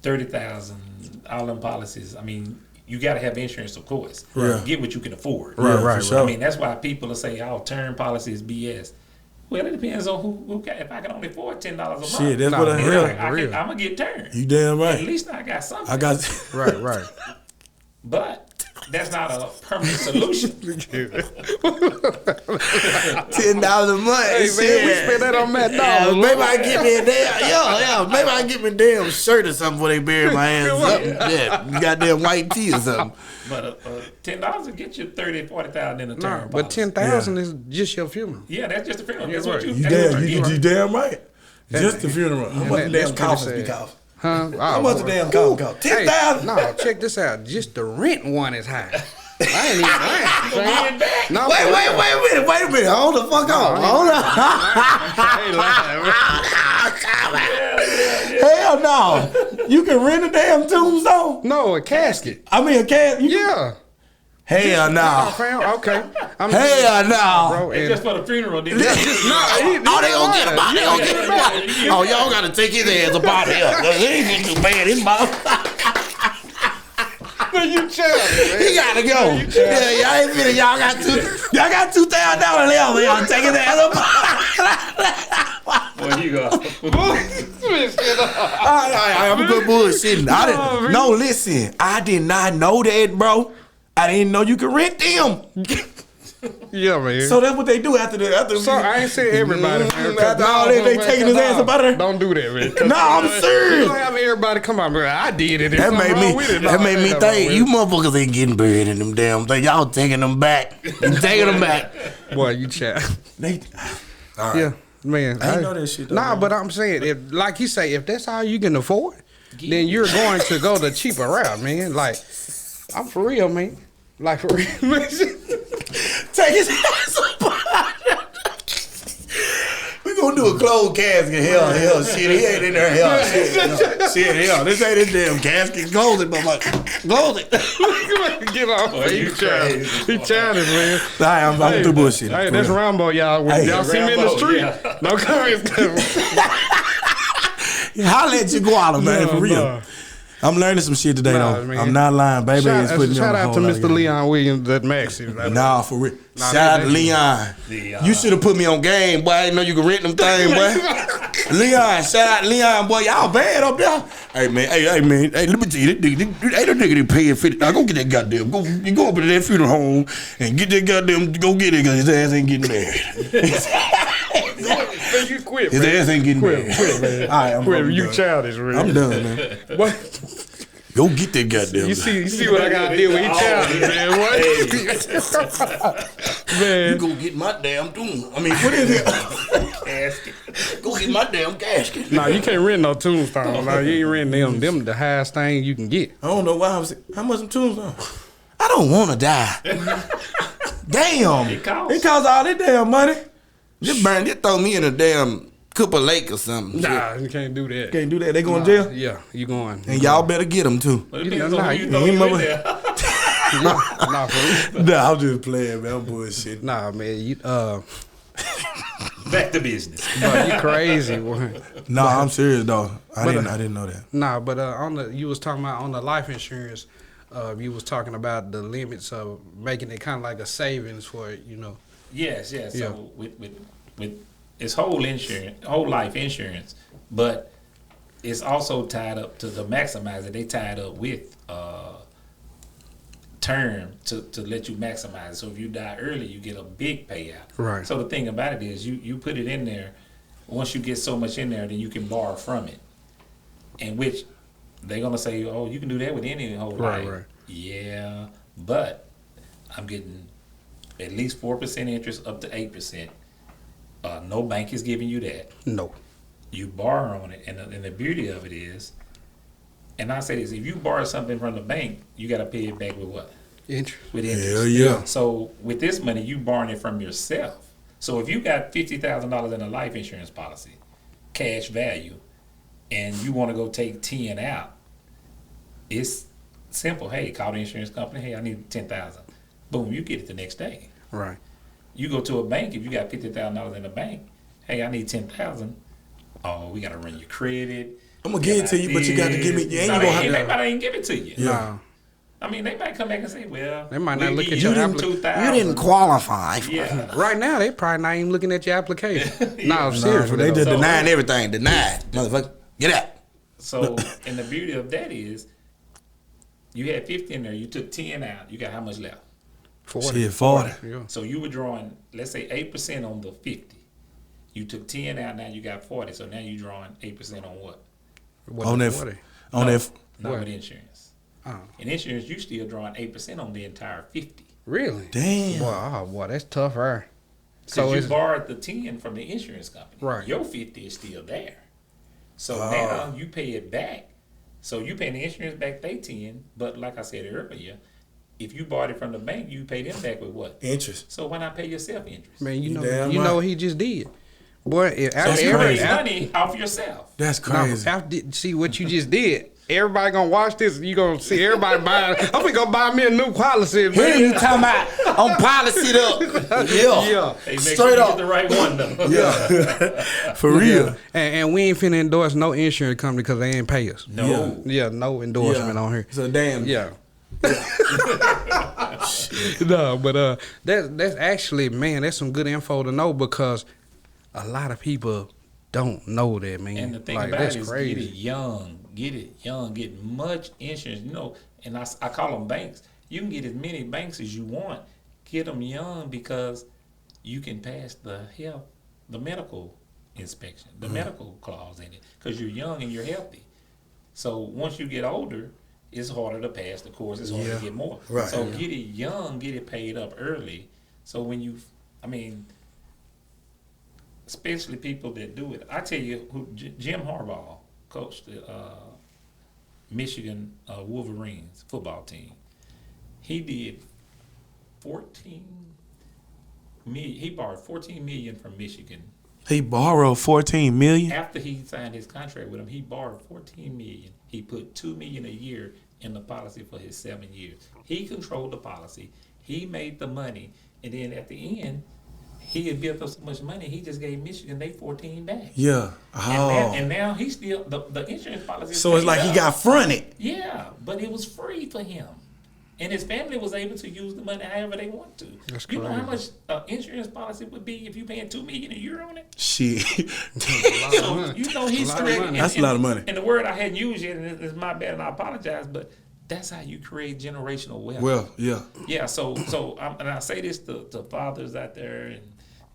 C: 30,000 all them policies. I mean, you got to have insurance, of course.
B: Right.
C: Get what you can afford.
B: Right.
C: I mean, that's why people will say, "Oh, term policy is BS." Well, it depends on who can. If I can only afford $10 a month,
B: shit, that's what I heard.
C: I'm gonna get turned.
B: You damn right.
C: At least I got something.
B: I got
A: right.
C: But that's not a permanent solution.
B: $10 a month.
A: Hey, man, we spend that on McDonald's.
B: Maybe I get me a damn, maybe I get me a damn shirt or something before they bury my ass up. Yeah, goddamn white tee or something.
C: But $10 will get you 30,000, 40,000 in a term.
A: But 10,000 is just your funeral.
C: Yeah, that's just a funeral.
A: Yeah,
C: That's
A: right.
C: what
B: You damn right. Just the funeral. How much the damn coffins be cost?
A: Huh?
B: How much the damn coffin cost? 10,000.
A: No, check this out. Just the rent one is high. I ain't even lying. No,
B: Wait a minute. Hold the fuck on. Hold on. Hell no. You can rent a damn tombstone?
A: No, a casket.
B: I mean a casket?
A: Yeah.
B: Hell no.
A: Okay.
B: Hell no.
A: Bro,
C: It's just for the funeral. Then.
B: They gonna get him out. They gonna get him out. Oh, y'all gotta take his ass up out of here. He ain't getting too bad. His mouth.
A: You childish,
B: He gotta go. Yeah, y'all ain't finna. Y'all got $2,000 left. Y'all take his ass up.
C: Well, you go.
B: I'm a good bullshitting. No, listen. I did not know that, bro. I didn't know you could rent them.
A: Yeah, man.
B: So that's what they do after
A: So I ain't saying everybody, man.
B: After all that, they taking his ass up out of there.
A: Don't do that, man.
B: No, I'm serious.
A: You don't have everybody come on, bro. I did it.
B: That made me think you motherfuckers ain't getting buried in them damn things. Y'all taking them back. You taking them back.
A: Boy, you chat.
B: All right.
A: Yeah, man.
B: I ain't know that shit though.
A: Nah, but I'm saying, if, like you say, if that's all you can afford, then you're going to go the cheaper route, man. Like, I'm for real, man. Like, for real.
B: Take his ass up. We gonna do a closed casket. Hell, shit. He ain't in there. Hell, shit. This ain't his damn casket. Close it, but close it.
A: Get off.
C: Boy, you
A: childish. He childish, man.
B: Nah, I'm through bullshit.
A: Hey, that's Rambo, y'all. When y'all see me in the street,
C: yeah.
A: no comments.
B: Holla at you, Guala, man, for real.
A: Nah.
B: I'm learning some shit today, though.
A: Man.
B: I'm not lying. Baby is putting me on
A: Shout
B: the
A: out to
B: whole
A: Mr. Leon Williams at Maxi.
B: Nah, for real. Shout out to Leon. You should have put me on game, boy. I didn't know you could rent them things, boy. Leon, shout out to Leon, boy. Y'all bad up there. Hey, man. Hey, let me tell you, that nigga that paying 50. Now, go get that goddamn. You go up to that funeral home and get that goddamn. Go get it, because his ass ain't getting married.
A: You quit,
B: His
A: man.
B: ass ain't getting married.
A: Quit, man.
B: All right, I'm
A: You
B: done.
A: childish, man.
B: I'm done, man.
A: What?
B: Go get that goddamn.
A: You see what I gotta deal with? He childish, man. What? Man.
B: You go get my damn tomb. I mean, what is it? Casket. Go get my damn casket.
A: Nah, you can't rent no tombstone. Nah, you ain't renting them. Them the highest thing you can get.
B: I don't know why I'm saying. How much some tombstone? I don't want to die. Damn. It costs all that damn money. Just throw me in a damn Cooper Lake or something.
A: Nah, you can't do that.
B: Can't do that. They going to jail?
A: Yeah, you going.
B: And y'all better get them too.
C: Well, it depends on who you know you in there.
A: Nah, for real.
B: Nah, I'm just playing, man. I'm bullshit.
A: Nah, man. You
C: Back to business.
A: bro, you crazy, boy.
B: Nah, I'm serious though. I didn't know that.
A: Nah, but you was talking about on the life insurance. You was talking about the limits of making it kind of like a savings for
C: Yes. So with it's whole life insurance, but it's also tied up to the maximizer. They tied up with term to let you maximize. So if you die early, you get a big payout.
A: Right.
C: So the thing about it is you put it in there. Once you get so much in there, then you can borrow from it. And which they're going to say, oh, you can do that with any whole life. Right. Yeah, but I'm getting at least 4% interest up to 8%. No bank is giving you that.
A: No.
C: You borrow on it. And the beauty of it is, and I say this, if you borrow something from the bank, you got to pay it back with what?
A: Interest.
C: With interest.
B: Hell yeah.
C: So with this money, you borrowing it from yourself. So if you got $50,000 in a life insurance policy, cash value, and you want to go take 10 out, it's simple. Hey, call the insurance company. Hey, I need 10,000. Boom, you get it the next day.
A: Right.
C: You go to a bank, if you got $50,000 in the bank, hey, I need 10,000. Oh, we got to run your credit.
B: I'm gonna give it to you, but you got to give me. You ain't gonna have to.
C: They might ain't give it to you.
A: Yeah.
C: I mean, they might come back and say, well,
A: they might not look at
B: you
A: your
B: application. You didn't qualify.
C: Yeah.
A: Right now, they probably not even looking at your application. No, seriously.
B: They just denying everything. Denied. Motherfucker. Get out.
C: So, and the beauty of that is, you had 50 in there, you took 10 out, you got how much left?
B: 40. 40.
A: Yeah.
C: So you were drawing, let's say 8% on the 50. You took 10 out, now you got 40. So now you're drawing 8% on what?
B: On that. On that.
C: Not with insurance. In insurance, you still drawing 8% on the entire 50.
A: Really?
B: Damn.
A: Boy, that's tough, right?
C: So you borrowed the 10 from the insurance company.
A: Right.
C: Your 50 is still there. So now you pay it back. So you pay the insurance back they 10, but like I said earlier, if you bought it from the bank, you pay them back with what?
B: Interest.
C: So why not pay yourself interest?
A: Man, you know what he just did. Boy,
C: you raise money off yourself.
B: That's crazy.
A: See what you just did. Everybody gonna watch this. You gonna see everybody buying. I'm gonna go buy me a new policy. Man.
B: Here you talking about on policy up. Yeah.
C: Hey,
B: straight
C: sure
B: up.
C: Get the right one though.
B: Yeah. For real.
A: Yeah. And we ain't finna endorse no insurance company because they ain't pay us.
C: No.
A: Yeah, no endorsement on here.
B: So damn.
A: Yeah. No, but that's actually, man, that's some good info to know because a lot of people don't know that, man.
C: And the thing
A: like,
C: about
A: that's
C: it is
A: crazy.
C: get it young, get much insurance, and I call them banks. You can get as many banks as you want. Get them young because you can pass the medical inspection, the medical clause in it, because you're young and you're healthy. So once you get older, it's harder to pass the course. It's harder to get more.
B: Right.
C: So get it young, get it paid up early. So when especially people that do it. I tell you, Jim Harbaugh coached the Michigan Wolverines football team. He did 14 million. He borrowed $14 million from Michigan.
B: He borrowed $14 million.
C: After he signed his contract with him, he borrowed $14 million. He put $2 million a year in the policy for his 7 years. He controlled the policy. He made the money, and then at the end, he had built up so much money. He just gave Michigan they 14 back.
B: Yeah. Oh.
C: And now he still the insurance policy.
B: So it's like he got fronted.
C: Yeah, but it was free for him, and his family was able to use the money however they want to.
A: That's
C: you
A: crazy.
C: know how much insurance policy would be if you paying $2 million a year on it?
B: Shit.
C: So you know he's correct.
B: That's a lot of money.
C: And the word I hadn't used yet, and it's my bad, and I apologize, but that's how you create generational wealth.
B: Well, yeah.
C: Yeah. So and I say this to fathers out there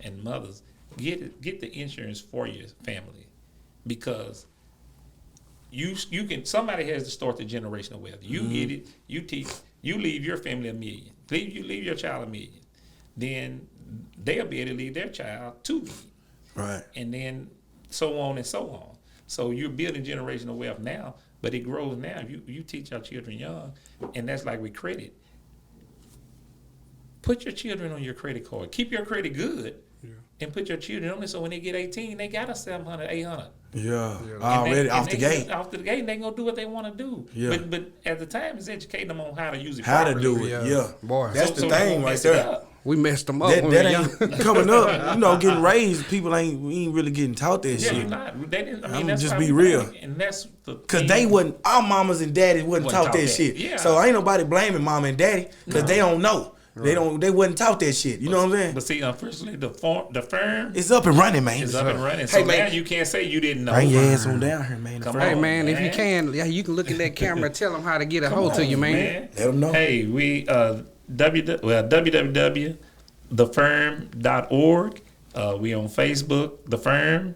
C: and mothers, get the insurance for your family, because you can. Somebody has to start the generational wealth. You get it. You teach. You leave your family $1 million. You leave your child $1 million. Then they'll be able to leave their child $2 million.
B: Right.
C: And then so on and so on. So you're building generational wealth now, but it grows now. You teach our children young, and that's like with credit. Put your children on your credit card. Keep your credit good, and put your children on it so when they get 18, they got a 700, 800.
B: Yeah. Already off the gate.
C: Off the gate, they gonna do what they want to do.
B: Yeah.
C: But at the time, it's educating them on how to use it.
B: How
C: properly.
B: to do it. Yeah.
A: Boy.
B: That's the thing right there.
A: We messed them up.
B: That ain't coming up. Getting raised. People we ain't really getting taught that shit.
C: You're not. They didn't.
B: I'm
C: that's
B: just
C: why
B: be
C: we
B: real.
C: think, and that's
B: Cause they wasn't. Our mamas and daddies wasn't taught that shit.
C: Yeah.
B: So ain't nobody blaming mama and daddy because they don't know. Right. They wasn't taught that shit. You know what I'm saying?
C: But see, unfortunately, the firm
B: it's up and running, man.
C: It's up and running. So
B: man,
C: now you can't say you didn't know.
B: Bring your ass on down here, man.
C: Come
A: Hey
C: on,
A: man, if you can, you can look in that camera and tell them how to get a hold to you, man.
B: Let them know.
C: Hey, we www.thefirm.org. We on Facebook, The Firm,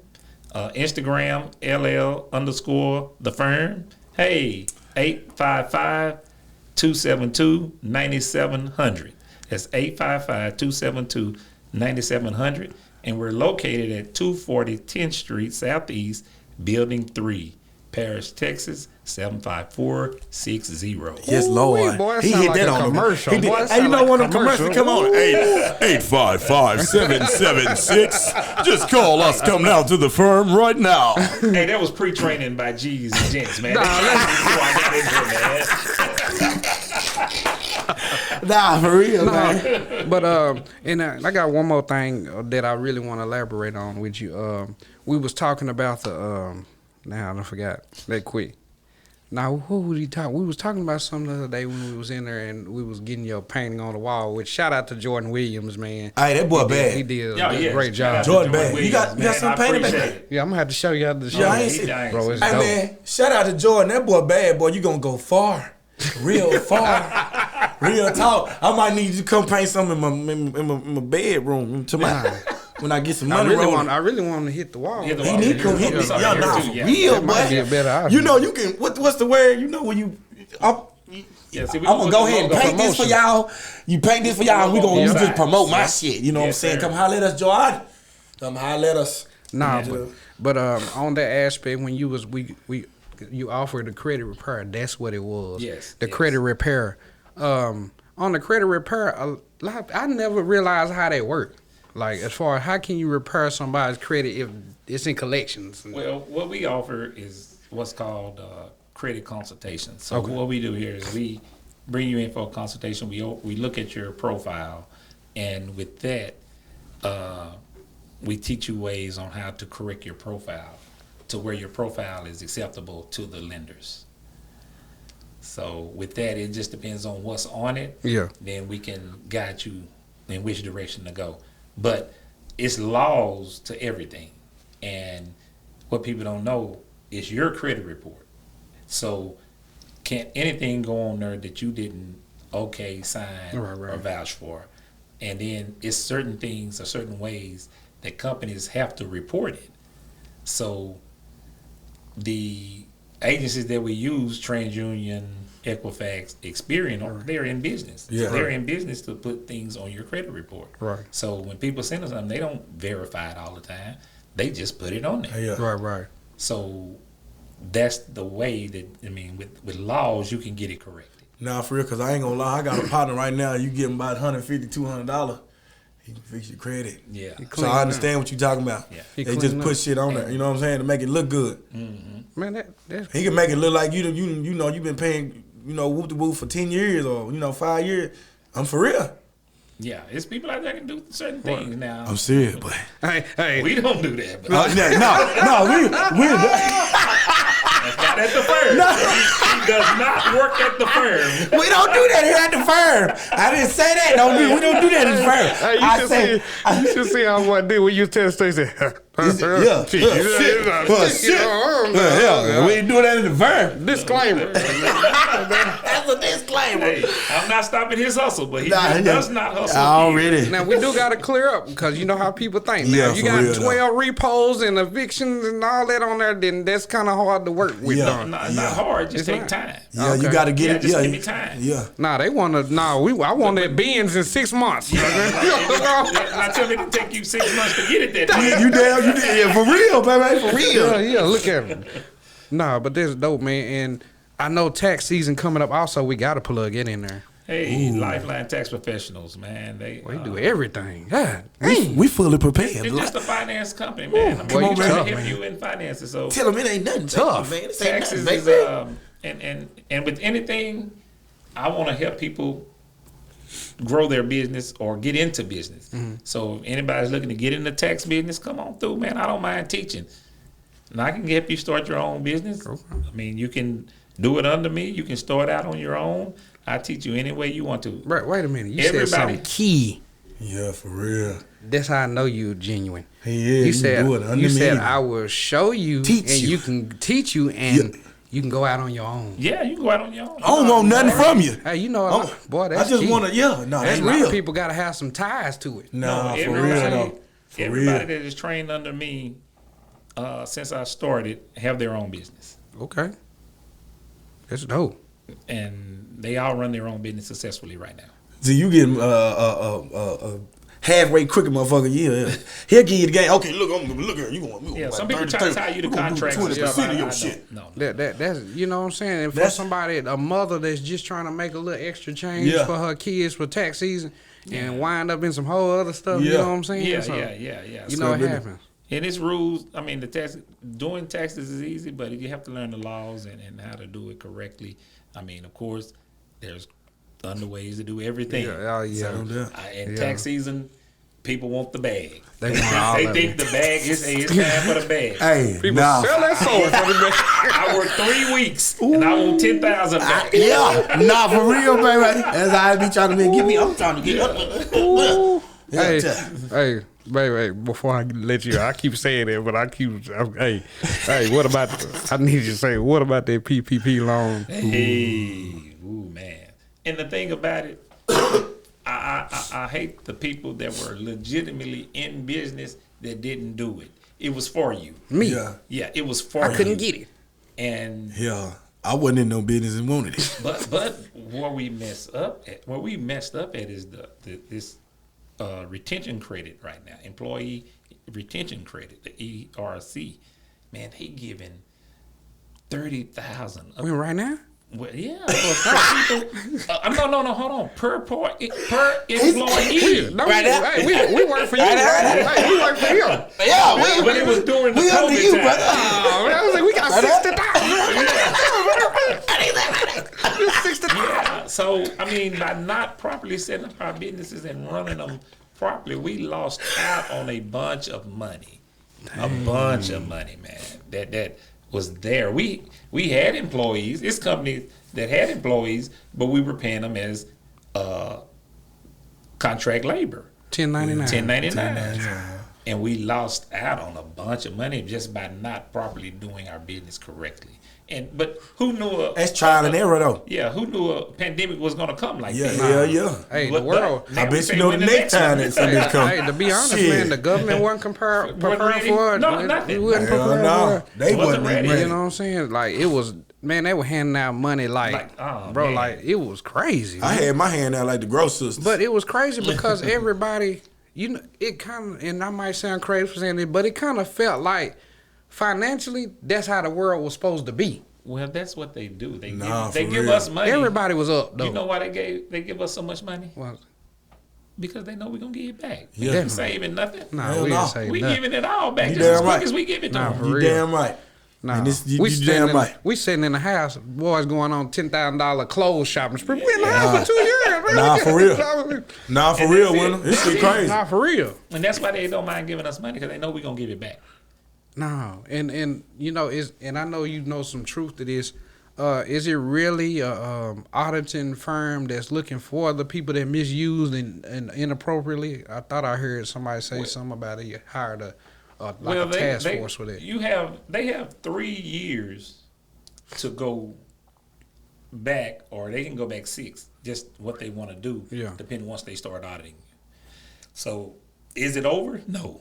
C: Instagram, LL_The Firm. Hey, 855-272-9700. That's 855-272-9700. And we're located at 240 10th Street Southeast, Building 3, Paris, Texas, 75460.
B: Yes, Lord.
A: Boy,
B: he hit
A: like
B: that
A: a
B: on
A: commercial.
B: He did.
A: Boy,
B: Hey, you know what? Commercial. Come on.
D: 855-776. Just call us. Come down to the firm right now.
C: Hey, that was pre-training by G's and Gents, man.
B: Nah, for real, man.
A: But and I got one more thing that I really want to elaborate on with you. We was talking about the now I forgot that quick. Now who was he talking? We was talking about something the other day when we was in there and we was getting your painting on the wall. Which shout out to Jordan Williams, man.
B: Hey, that boy bad.
A: He did a great job.
B: Jordan bad. You got some painting back there?
A: Yeah, I'm gonna have to show you how to show.
B: Yeah, I ain't
A: you.
B: see.
A: Bro, it's
B: Hey
A: dope.
B: man, shout out to Jordan. That boy bad, boy. You gonna go far, real far, real tall. I might need you to come paint something in my bedroom tomorrow when I get some money.
A: I really want to hit the wall.
B: He need to come hit this. Y'all not for real,
A: might be a
B: boy.
A: better option.
B: You know you can. What's the word? You know when you. I'm gonna go ahead and paint this for y'all. You paint this for y'all, and we gonna just promote my shit. You know what I'm saying? Come holler at us, Jordan. Come holler at us.
A: Nah, but on that aspect, when you was you offered the credit repair, that's what it was.
C: Yes.
A: The credit repair. On the credit repair, I never realized how they work. Like as far as how can you repair somebody's credit if it's in collections?
C: Well, what we offer is what's called credit consultation. So what we do here is we bring you in for a consultation. We look at your profile, and with that, we teach you ways on how to correct your profile to where your profile is acceptable to the lenders. So with that, it just depends on what's on it.
A: Yeah.
C: Then we can guide you in which direction to go. But it's laws to everything. And what people don't know is your credit report. So can't anything go on there that you didn't sign or vouch for. And then it's certain things or certain ways that companies have to report it. So the agencies that we use, TransUnion, Equifax, Experian, they're in business.
B: Yeah.
C: They're in business to put things on your credit report.
A: Right.
C: So when people send us something, they don't verify it all the time. They just put it on there.
B: Yeah.
A: Right.
C: So that's the way that, with laws, you can get it corrected.
B: Nah, for real, because I ain't gonna lie. I got a partner right now. You give him about $150, $200. He can fix your credit.
C: Yeah.
B: So I understand what you're talking about.
C: Yeah.
B: They just put shit on there. You know what I'm saying? To make it look good.
C: Mm-hmm.
A: Man, that's
B: He can make it look like you know you've been paying whoop de whoop for 10 years or 5 years. I'm for real.
C: Yeah, it's people out there that can do certain things now.
B: I'm serious, but
A: hey.
C: We don't do that. But
B: no, we
C: that's not at the firm. He does not work at the firm.
B: We don't do that here at the firm. I didn't say that. We don't do that at the firm.
A: Hey, you should see how what I did when you tell Stacey.
B: Yeah. We ain't doing that in the firm.
A: Disclaimer.
B: That's a disclaimer.
C: Hey, I'm not stopping his hustle, but he does not hustle.
B: Already.
A: Now we do got to clear up because you know how people think. Now,
B: Yeah,
A: if you
B: for
A: got
B: real,
A: 12 repos and evictions and all that on there, then that's kind of hard to work with.
B: Yeah.
C: Not hard. Just take time.
B: Yeah, you got to get it.
C: Just
B: Yeah,
C: give me time.
B: Yeah.
A: Nah, they want to. I want that Benz in 6 months.
C: I tell me to take you 6 months to get it there.
B: You damn. Yeah, for real, baby. For real.
A: Yeah, look at him. Nah, but that's dope, man. And I know tax season coming up. Also, we got to plug it in there.
C: Hey, Lifeline Tax Professionals, man. They
A: do everything. God,
B: We fully prepared.
C: It's just a finance company, man.
B: Come on,
C: trying
B: man.
C: to help you in finances. So
B: Tell them it ain't nothing
A: Tough.
B: man. This ain't
C: taxes
B: nothing,
C: is
B: baby.
C: and with anything, I want to help people grow their business or get into business. So if anybody's looking to get in the tax business, come on through, man. I don't mind teaching. And I can help you start your own business. I mean, you can do it under me. You can start out on your own. I teach you any way you want to.
A: Right, wait a minute. You said something key.
B: Yeah, for real.
A: That's how I know you're genuine.
B: Yeah,
A: you said
B: do it under
A: you
B: me.
A: said I will show you,
B: Teach
A: and
B: you.
A: you can teach you, and you can go out on your own.
C: Yeah, you can go out on your own.
B: I don't want nothing from you.
A: Hey, you know, boy, that's
B: I just
A: key.
B: want to, that's
A: A lot
B: real.
A: of people gotta have some ties to it.
B: Nah, for
C: everybody,
B: real, though. For
C: everybody
B: real.
C: that is trained under me since I started have their own business.
A: Okay, that's dope.
C: And they all run their own business successfully right now.
B: See, you getting halfway crooked motherfucker. Yeah, he'll give you the game. Okay, look here. You going?
C: Yeah, some people try to tie you to contracts.
B: 20% of your shit.
C: No.
A: That's you know what I'm saying. And for somebody, a mother that's just trying to make a little extra change for her kids for tax season, and wind up in some whole other stuff. You know what I'm saying?
C: Yeah,
A: So,
C: yeah.
A: You know what happens.
C: And it's rules. I mean, doing taxes is easy, but you have to learn the laws and how to do it correctly. I mean, of course, there's other ways to do everything. And tax season, people want the bag.
A: They want all
C: They
A: of
C: think
A: it.
C: the bag is time for the bag.
B: Hey,
A: People sell that soul for the bag.
C: I worked 3 weeks and I want 10,000 back.
B: for real, baby. That's how I be trying to get me. I'm trying to get up.
A: Hey, baby, before I let you, I keep saying it, but hey, what about? I need you to say, what about that PPP loan?
C: Hey, ooh, man. And the thing about it, I hate the people that were legitimately in business that didn't do it. It was for you.
A: Me?
C: Yeah, it was for you.
A: I couldn't get it.
C: And
B: I wasn't in no business and wanted it.
C: but where we messed up at is this retention credit right now, employee retention credit, the ERC. Man, they giving 30,000.
A: I mean, right now?
C: Well, yeah, for people. No, hold on. Per employee.
A: We work for you. Hey, we work for you.
C: But it was during the COVID time.
A: I was like, we got 60,000.
C: Yeah. So I mean, by not properly setting up our businesses and running them properly, we lost out on a bunch of money. A bunch of money, man. That was there. We had employees. It's companies that had employees, but we were paying them as contract labor. 1099. And we lost out on a bunch of money just by not properly doing our business correctly. But who knew
B: that's trial and error though.
C: Yeah, who knew a pandemic was gonna come like that?
B: Yeah.
A: Hey, the world.
B: I bet you know the next time that something's coming.
A: Hey, to be honest, man, the government wasn't prepared for it.
C: No, nothing.
A: We wasn't prepared for it.
B: They wasn't ready.
A: You know what I'm saying? Like, it was, man, they were handing out money like it was crazy.
B: I had my hand out like the grocers.
A: But it was crazy because everybody, you know, it kind of, and I might sound crazy for saying it, but it kind of felt like financially, that's how the world was supposed to be.
C: Well, that's what they do. They give
B: real.
C: us money.
A: Everybody was up, though.
C: You know why they give us so much money?
A: Well,
C: because they know we're going to give it back.
B: Yeah.
C: We ain't saving nothing.
A: Nah, we didn't save
C: We
A: nothing.
C: giving it all back
B: You
C: just as
B: damn
C: quick
B: right.
C: as we give it to
A: Nah,
C: them.
A: for
B: You
A: real.
B: damn right.
A: Nah,
B: And you damn right.
A: We sitting in the house, boys going on $10,000 clothes shopping spree. We in the house for 2 years. Man.
B: Nah, for real. Nah, for
C: And
B: real,
C: that's it.
B: Winner. This shit
C: That's it.
B: crazy.
A: Nah, for real.
C: And that's why they don't mind giving us money, because they know we're going to give it back.
A: No, and you know, and I know you know some truth to this. Is it really a auditing firm that's looking for the people that misused and inappropriately? I thought I heard somebody say something about it. You hired a task force with it.
C: They have 3 years to go back, or they can go back 6. Just what they want to do, depending once they start auditing. So, is it over? No.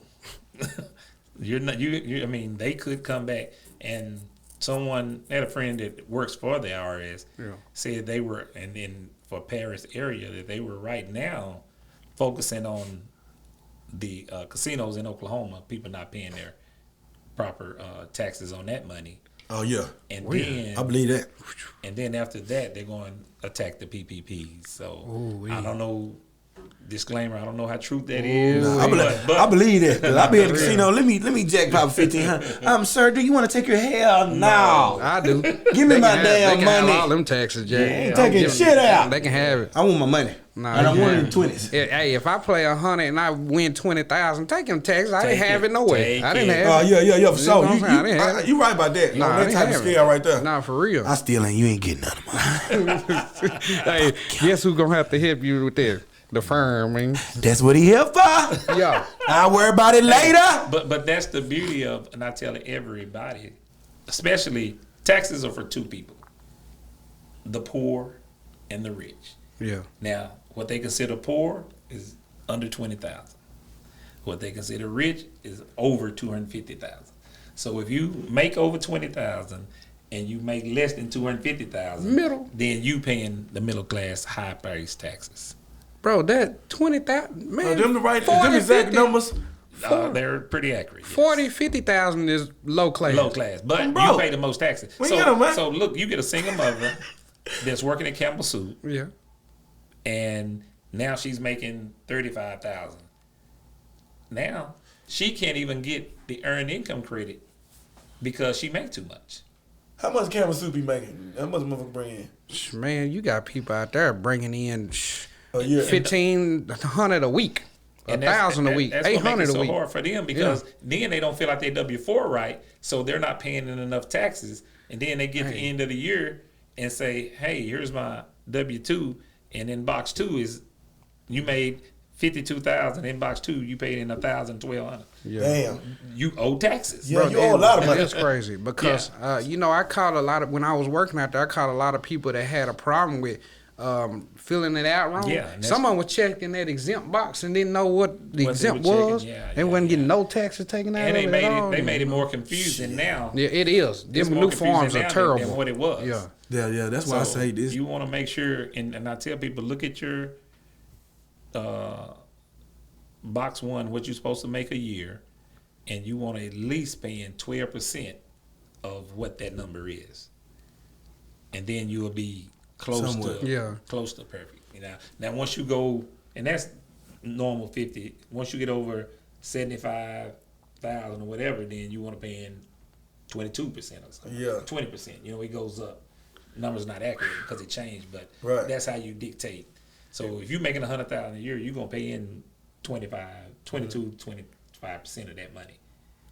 C: You're not. I mean, they could come back. And someone had a friend that works for the IRS said they were, and then for Paris area, that they were right now focusing on the casinos in Oklahoma. People not paying their proper taxes on that money.
B: Oh yeah,
C: and then
B: I believe that.
C: And then after that, they're going to attack the PPPs. So I don't know disclaimer, I don't know how true that is.
B: Nah, I believe that. Cause I be at the casino. Let me jackpot 1,500. Sir, do you want to take your hair? No.
A: I do.
B: Give me my damn
A: they can
B: money.
A: Have all them taxes, Jack.
B: Ain't taking shit out.
A: They can have it.
B: I want my money.
A: Nah,
B: and I'm winning 20s.
A: Hey, if I play 100 and I win 20,000, take them taxes. I didn't have it no way. I didn't have it.
B: Yeah, for sure.
A: You
B: right about that.
A: Nah,
B: that type of scale right there.
A: Nah, for real.
B: I still ain't. You ain't getting none of mine.
A: Hey, guess who's gonna have to help you with this? The firm, man.
B: That's what he here for.
A: Yeah.
B: I'll worry about it later.
C: But that's the beauty of, and I tell everybody, especially taxes are for two people: the poor and the rich.
A: Yeah.
C: Now, what they consider poor is under 20,000. What they consider rich is over 250,000. So if you make over 20,000 and you make less than 250,000, then you paying the middle class high price taxes.
A: Bro, that 20,000, man.
B: Them exact numbers.
C: They're pretty accurate. Yes.
A: 40, 50,000 is low class.
C: Low class, but
B: Bro,
C: you pay the most taxes. So look, you get a single mother that's working at Campbell Soup.
A: Yeah.
C: And now she's making 35,000. Now she can't even get the earned income credit because she makes too much.
B: How much Campbell Soup be making? How much motherfucker bring in?
A: Man, you got people out there bringing in
B: yeah.
A: 1,500 a week, 1,000 a week, 800 a week.
C: So hard for them because then they don't feel like they W-4 right, so they're not paying in enough taxes, and then they get to the end of the year and say, "Hey, here's my W-2," and in box 2 is you made 52,000. In box 2, you paid in 1,000, 1,200.
B: Yeah. Damn.
C: You owe taxes.
B: Yeah, you owe a lot of money.
A: That's crazy because I caught a lot of when I was working out there. I caught a lot of people that had a problem with filling it out wrong.
C: Yeah,
A: someone was checking that exempt box and didn't know what the exempt was. They wasn't getting no taxes taken out.
C: And they made it more confusing now.
A: Yeah, it is. Them new forms are terrible.
C: Than what it was.
B: Yeah. That's why I say this.
C: You want to make sure, and I tell people, look at your box 1, what you're supposed to make a year, and you want to at least paying 12% of what that number is, and then you'll be close to perfect. Now once you go, and that's normal 50. Once you get over 75,000 or whatever, then you want to pay in 22% or something. 20%. It goes up. Number's not accurate because it changed, but that's how you dictate. So if you're making 100,000 a year, you're gonna pay in 25% of that money.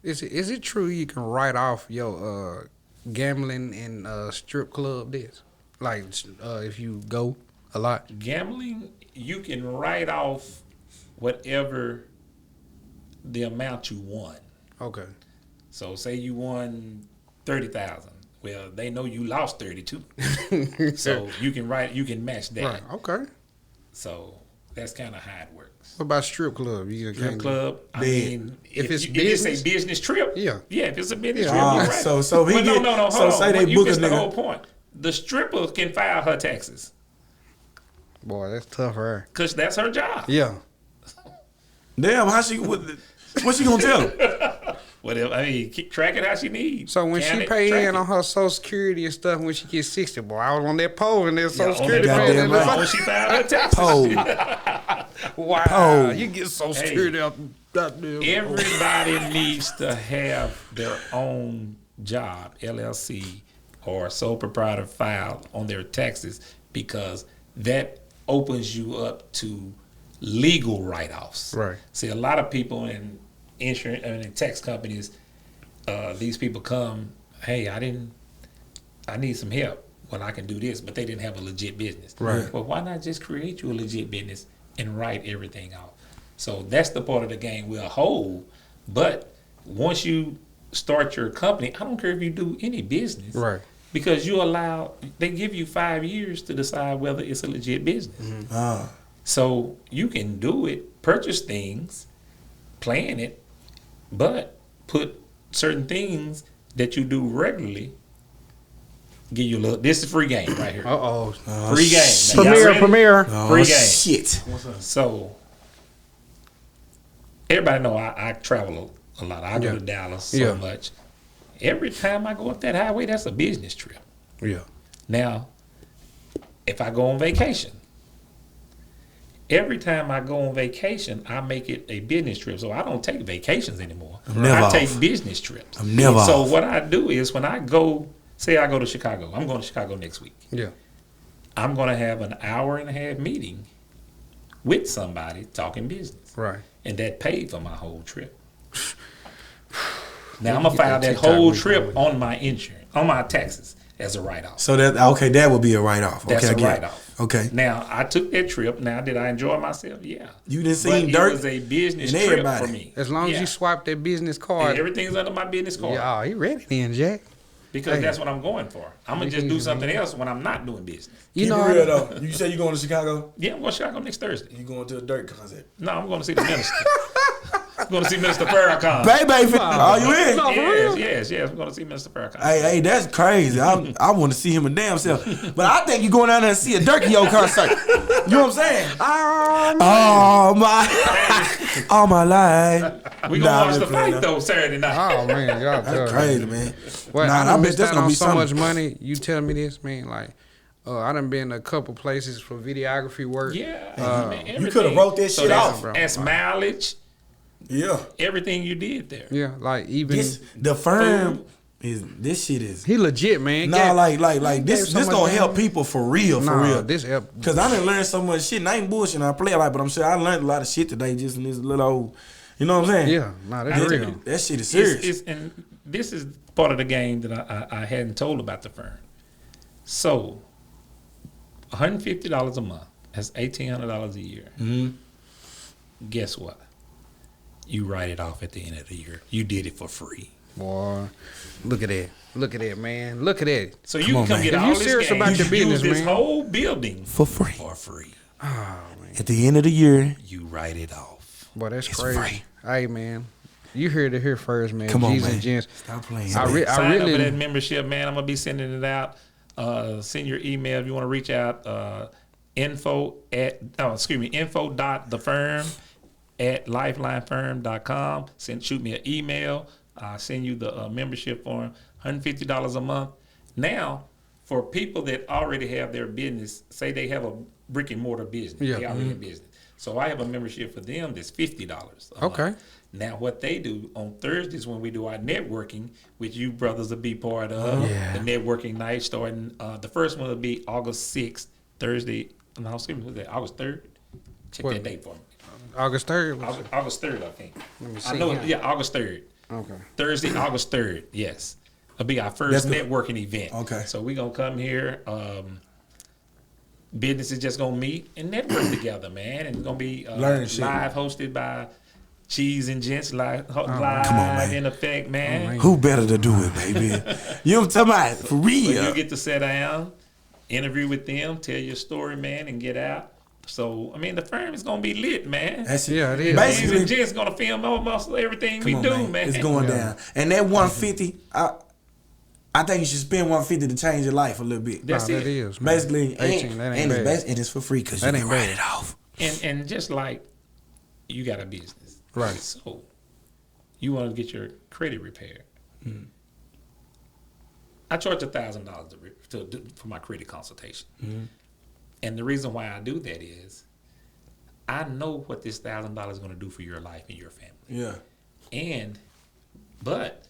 A: Is it true you can write off your gambling and strip club debts? Like if you go a lot?
C: Gambling, you can write off whatever the amount you won.
A: Okay.
C: So say you won 30,000. Well, they know you lost 32. So you can match that.
A: Right. Okay.
C: So that's kind of how it works.
A: What about strip club?
C: Strip club. I mean,
A: if it's business,
C: if it's a business trip.
A: Yeah.
C: If it's a business trip. Right.
B: So he get.
C: No.
B: So say they book us,
C: the whole point. The stripper can file her taxes.
A: Boy, that's tough for her.
C: Cause that's her job.
A: Yeah.
B: Damn, what's she gonna tell him?
C: Whatever. I mean, keep tracking how she needs.
A: So when she pay in on her Social Security and stuff, when she gets 60, boy, I was on that pole and their Social Security pay.
C: When she filed her taxes.
B: Pole.
A: Wow.
B: Pole.
A: You get Social Security out that damn.
C: Everybody needs to have their own job, LLC, or sole proprietor file on their taxes, because that opens you up to legal write-offs.
A: Right.
C: See, a lot of people in insurance and in tax companies, these people come, hey, I need some help. Well, I can do this, but they didn't have a legit business.
A: Right.
C: Well, why not just create you a legit business and write everything off? So that's the part of the game we'll hold. But once you start your company, I don't care if you do any business.
A: Right.
C: Because they give you 5 years to decide whether it's a legit business.
B: Mm-hmm.
C: So you can do it, purchase things, plan it, but put certain things that you do regularly. Give you a little. This is free game right here. Free game.
A: Premiere.
C: Free game.
B: Shit.
C: So everybody know I travel a lot. I go to Dallas so much. Every time I go up that highway, that's a business trip.
A: Yeah.
C: Now, if I go on vacation every time I go on vacation, I make it a business trip. So I don't take vacations anymore.
B: Never
C: take
B: off.
C: business trips.
B: I'm never
C: So
B: off.
C: what I do is when I go, say I go to Chicago. I'm going to Chicago next week.
A: Yeah.
C: I'm going to have an hour and a half meeting with somebody talking business.
A: Right.
C: And that paid for my whole trip. Now I'm going to file that whole trip on my insurance, on my taxes as a write-off.
B: So that would be a write-off. Okay,
C: That's
B: I
C: a
B: get it.
C: write-off.
B: Okay.
C: Now, I took that trip. Now, did I enjoy myself? Yeah.
B: You didn't see
C: But
B: Derrick
C: it was a business
B: and
C: trip
B: everybody.
C: for me.
A: As long as
C: Yeah.
A: you swipe that business
C: And
A: card.
C: everything's under my business card.
A: Yeah, he ready then, Jack.
C: Because that's what I'm going for. I'm going to just do something else when I'm not doing business.
A: You
B: Keep
A: know,
B: it real though. You say you going to Chicago?
C: Yeah, I'm going to Chicago next Thursday.
B: You going to a Derrick concert?
C: No, I'm going to see the minister. I'm going to see Minister Farrakhan.
B: Baby, are you in?
A: No, for real?
C: Yes. I'm going to see Minister Farrakhan.
B: Hey, that's crazy. I want to see him a damn self. But I think you're going down there and see a Durkio concert. You know what I'm saying? All my life.
C: We going to watch the fight, though, Saturday night.
A: Oh man, y'all
B: That's crazy, man.
A: Well,
B: Nah,
A: I
B: I
A: done
B: bet
A: missed
B: that's
A: out
B: gonna
A: on
B: be
A: so
B: something.
A: much money. You telling me this, man? Like, I done been a couple places for videography work.
C: Yeah.
B: You could have wrote that shit off.
A: bro.
C: As mileage,
B: Yeah.
C: everything you did there.
A: Yeah, like even
B: The firm is this shit is.
A: he legit, man.
B: Nah, like this.
A: gave so
B: This
A: much
B: gonna
A: damn-
B: help people for real, for real.
A: This help.
B: Cause I done learned so much shit. And I ain't bullshitting. I play a lot, but I'm sure I learned a lot of shit today just in this little old. You know what I'm saying?
A: Yeah, nah, that's
C: I-
A: real.
B: That shit is serious.
C: And this is part of the game that I hadn't told about the firm. So, $150 a month. That's $1,800 a year.
B: Mm-hmm.
C: Guess what? You write it off at the end of the year. You did it for free.
A: Boy, look at that. Look at that, man. Look at that.
C: So you
B: on,
C: can come
B: man.
C: get
A: If
C: all
A: you
C: this
A: serious
C: game,
A: about
C: you
A: your business,
C: use this
A: man.
C: whole building
B: For free.
C: for free.
A: Oh man,
B: At the end of the year,
C: You write it off.
A: boy, that's
B: It's
A: crazy.
B: free.
A: Hey, man, you heard it here first, man.
B: Come on,
A: G's
B: man.
A: and gents.
B: Stop playing.
A: I
C: Sign up for that
A: really,
C: membership, man. I'm gonna be sending it out. Send your email if you want to reach out. info@thefirm@lifelinefirm.com. Shoot me an email. I'll send you the membership form. $150 a month. Now, for people that already have their business, say they have a brick and mortar business,
A: Yeah.
C: they already have business. So I have a membership for them that's $50. a
A: Okay.
C: month. Now, what they do on Thursdays when we do our networking, which you brothers will be part of, the networking night starting, the first one will be August 6th, Thursday. No, excuse me, what's that? August 3rd? Check
A: What?
C: that date for me.
A: August 3rd.
C: August 3rd, I think.
A: Let me
C: I
A: see
C: know,
A: here.
C: yeah, August 3rd.
A: Okay.
C: Thursday, August 3rd, yes. It'll be our first
B: That's
C: networking event.
B: Okay.
C: So we're going to come here. Businesses just going to meet and network together, man. And it's going to be
B: Learn shit.
C: live hosted by Cheese and Gents, live
B: Come on, man.
C: in effect, man.
B: Who better to do it, baby? You know what I'm talking about? For
C: So
B: real.
C: you get to sit down, interview with them, tell your story, man, and get out. So, I mean, the firm is going to be lit, man.
B: That's it.
A: Yeah, it is.
C: Cheese
B: Basically,
C: and Gents going to film almost everything we
B: come on,
C: do, man.
B: It's going down. And that 150, I think you should spend 150 to change your life a little bit.
C: That's
A: Nah,
C: it.
A: that is, man.
B: Basically,
A: 18, that ain't
B: and
A: bad.
B: it is for free because you
A: That
B: can
A: ain't
B: write
A: bad.
B: it off.
C: And just like you got a business.
A: Right.
C: So you want to get your credit repaired. I charge $1,000 for my credit consultation. And the reason why I do that is I know what this $1,000 is going to do for your life and your family.
B: Yeah.
C: But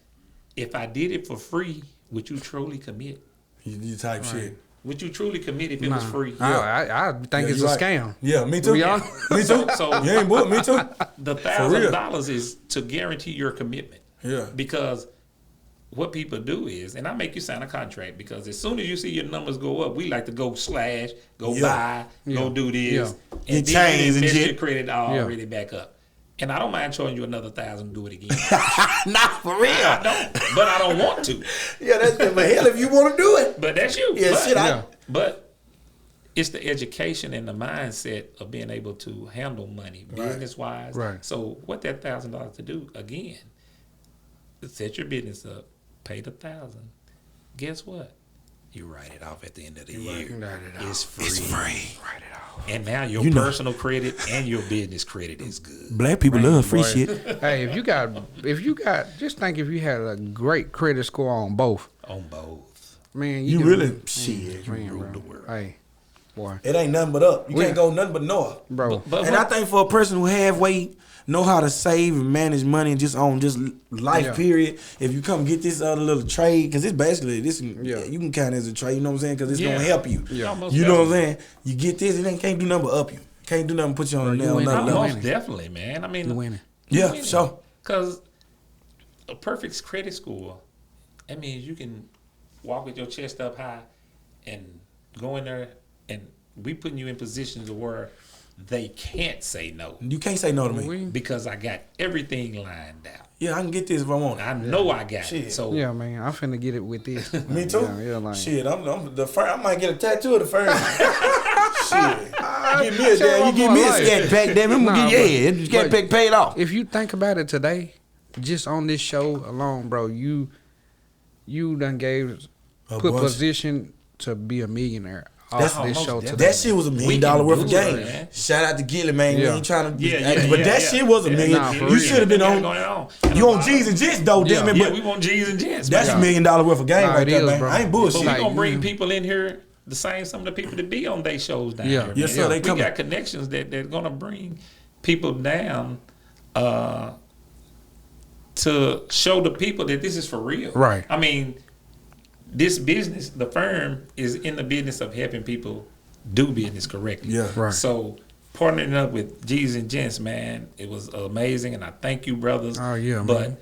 C: if I did it for free, would you truly commit?
B: You type shit.
C: Would you truly commit if it was free?
A: I think it's
B: you
A: a
B: right.
A: scam.
B: Yeah, me too.
A: be honest.
B: Me too.
C: So
B: You ain't booked me too.
C: the
B: real.
C: $1,000 is to guarantee your commitment.
B: Yeah.
C: Because what people do is, and I make you sign a contract because as soon as you see your numbers go up, we like to go slash, go buy, go do this,
A: Yeah.
C: and
B: Get
C: then
B: chains and
C: invest
B: shit.
C: your credit already back up. And I don't mind charging you another $1,000 to do it again.
B: Nah, for real.
C: I don't, but I don't want to.
B: Yeah, that's but hell if you want to do it.
C: But that's you.
B: Yeah,
C: but,
B: shit,
C: but it's the education and the mindset of being able to handle money business wise.
A: Right.
C: So what that $1,000 to do again? Set your business up, pay the $1,000. Guess what? You write it off at the end of the year.
A: Write it
C: It's free.
B: It's free.
A: Write it off.
C: And now your
B: You know.
C: personal credit and your business credit is good.
B: Black people love free
A: Boy.
B: shit.
A: Hey, if you got, just think if you had a great credit score on both,
C: On both.
A: man.
B: You
A: can-
B: really shit.
A: man,
C: rule
A: bro.
C: the world.
A: Hey, boy.
B: It ain't nothing but up. You can't go nothing but north,
A: bro.
B: And I think for a person who halfway know how to save and manage money and just on just life period, if you come get this other little trade, because it's basically this, you can count it as a trade. You know what I'm saying? Because it's gonna help you.
C: Yeah.
B: You know what I'm saying? You get this, it can't do nothing but up you. Can't do nothing but put you on another level.
C: Most definitely, man. I mean,
A: you winning.
B: Yeah, for sure.
C: Because a perfect credit score, that means you can walk with your chest up high and go in there, and we putting you in positions where they can't say no.
B: You can't say no to me.
C: Because I got everything lined out.
B: Yeah, I can get this if I want it.
C: I know I got it. So
A: yeah, man, I'm finna get it with this.
B: Me too.
A: Like,
B: shit, I'm the firm. I might get a tattoo of the firm. Shit, give me a damn. You give me a scat pack, damn. I'm gonna get your head. Scat pack paid off.
A: If you think about it today, just on this show alone, bro, you done put position to be a millionaire. This show today.
B: That shit was $1 million worth of game. Man. Shout out to Gilly, man. You ain't trying to, but that shit was $1 million. You should have been on. You on G's and Jets though, damn it.
C: Yeah, we want G's and Jets.
B: That's $1 million worth of game right there, man. I ain't bullshit.
C: But we gonna bring people in here, some of the people that be on they shows down here.
B: Yes, sir.
C: We got connections they're gonna bring people down to show the people that this is for real.
A: Right.
C: I mean, this business, the firm, is in the business of helping people do business correctly.
B: Yeah,
A: right.
C: So partnering up with G's and Gents, man, it was amazing, and I thank you, brothers.
A: Oh yeah,
C: but
A: man.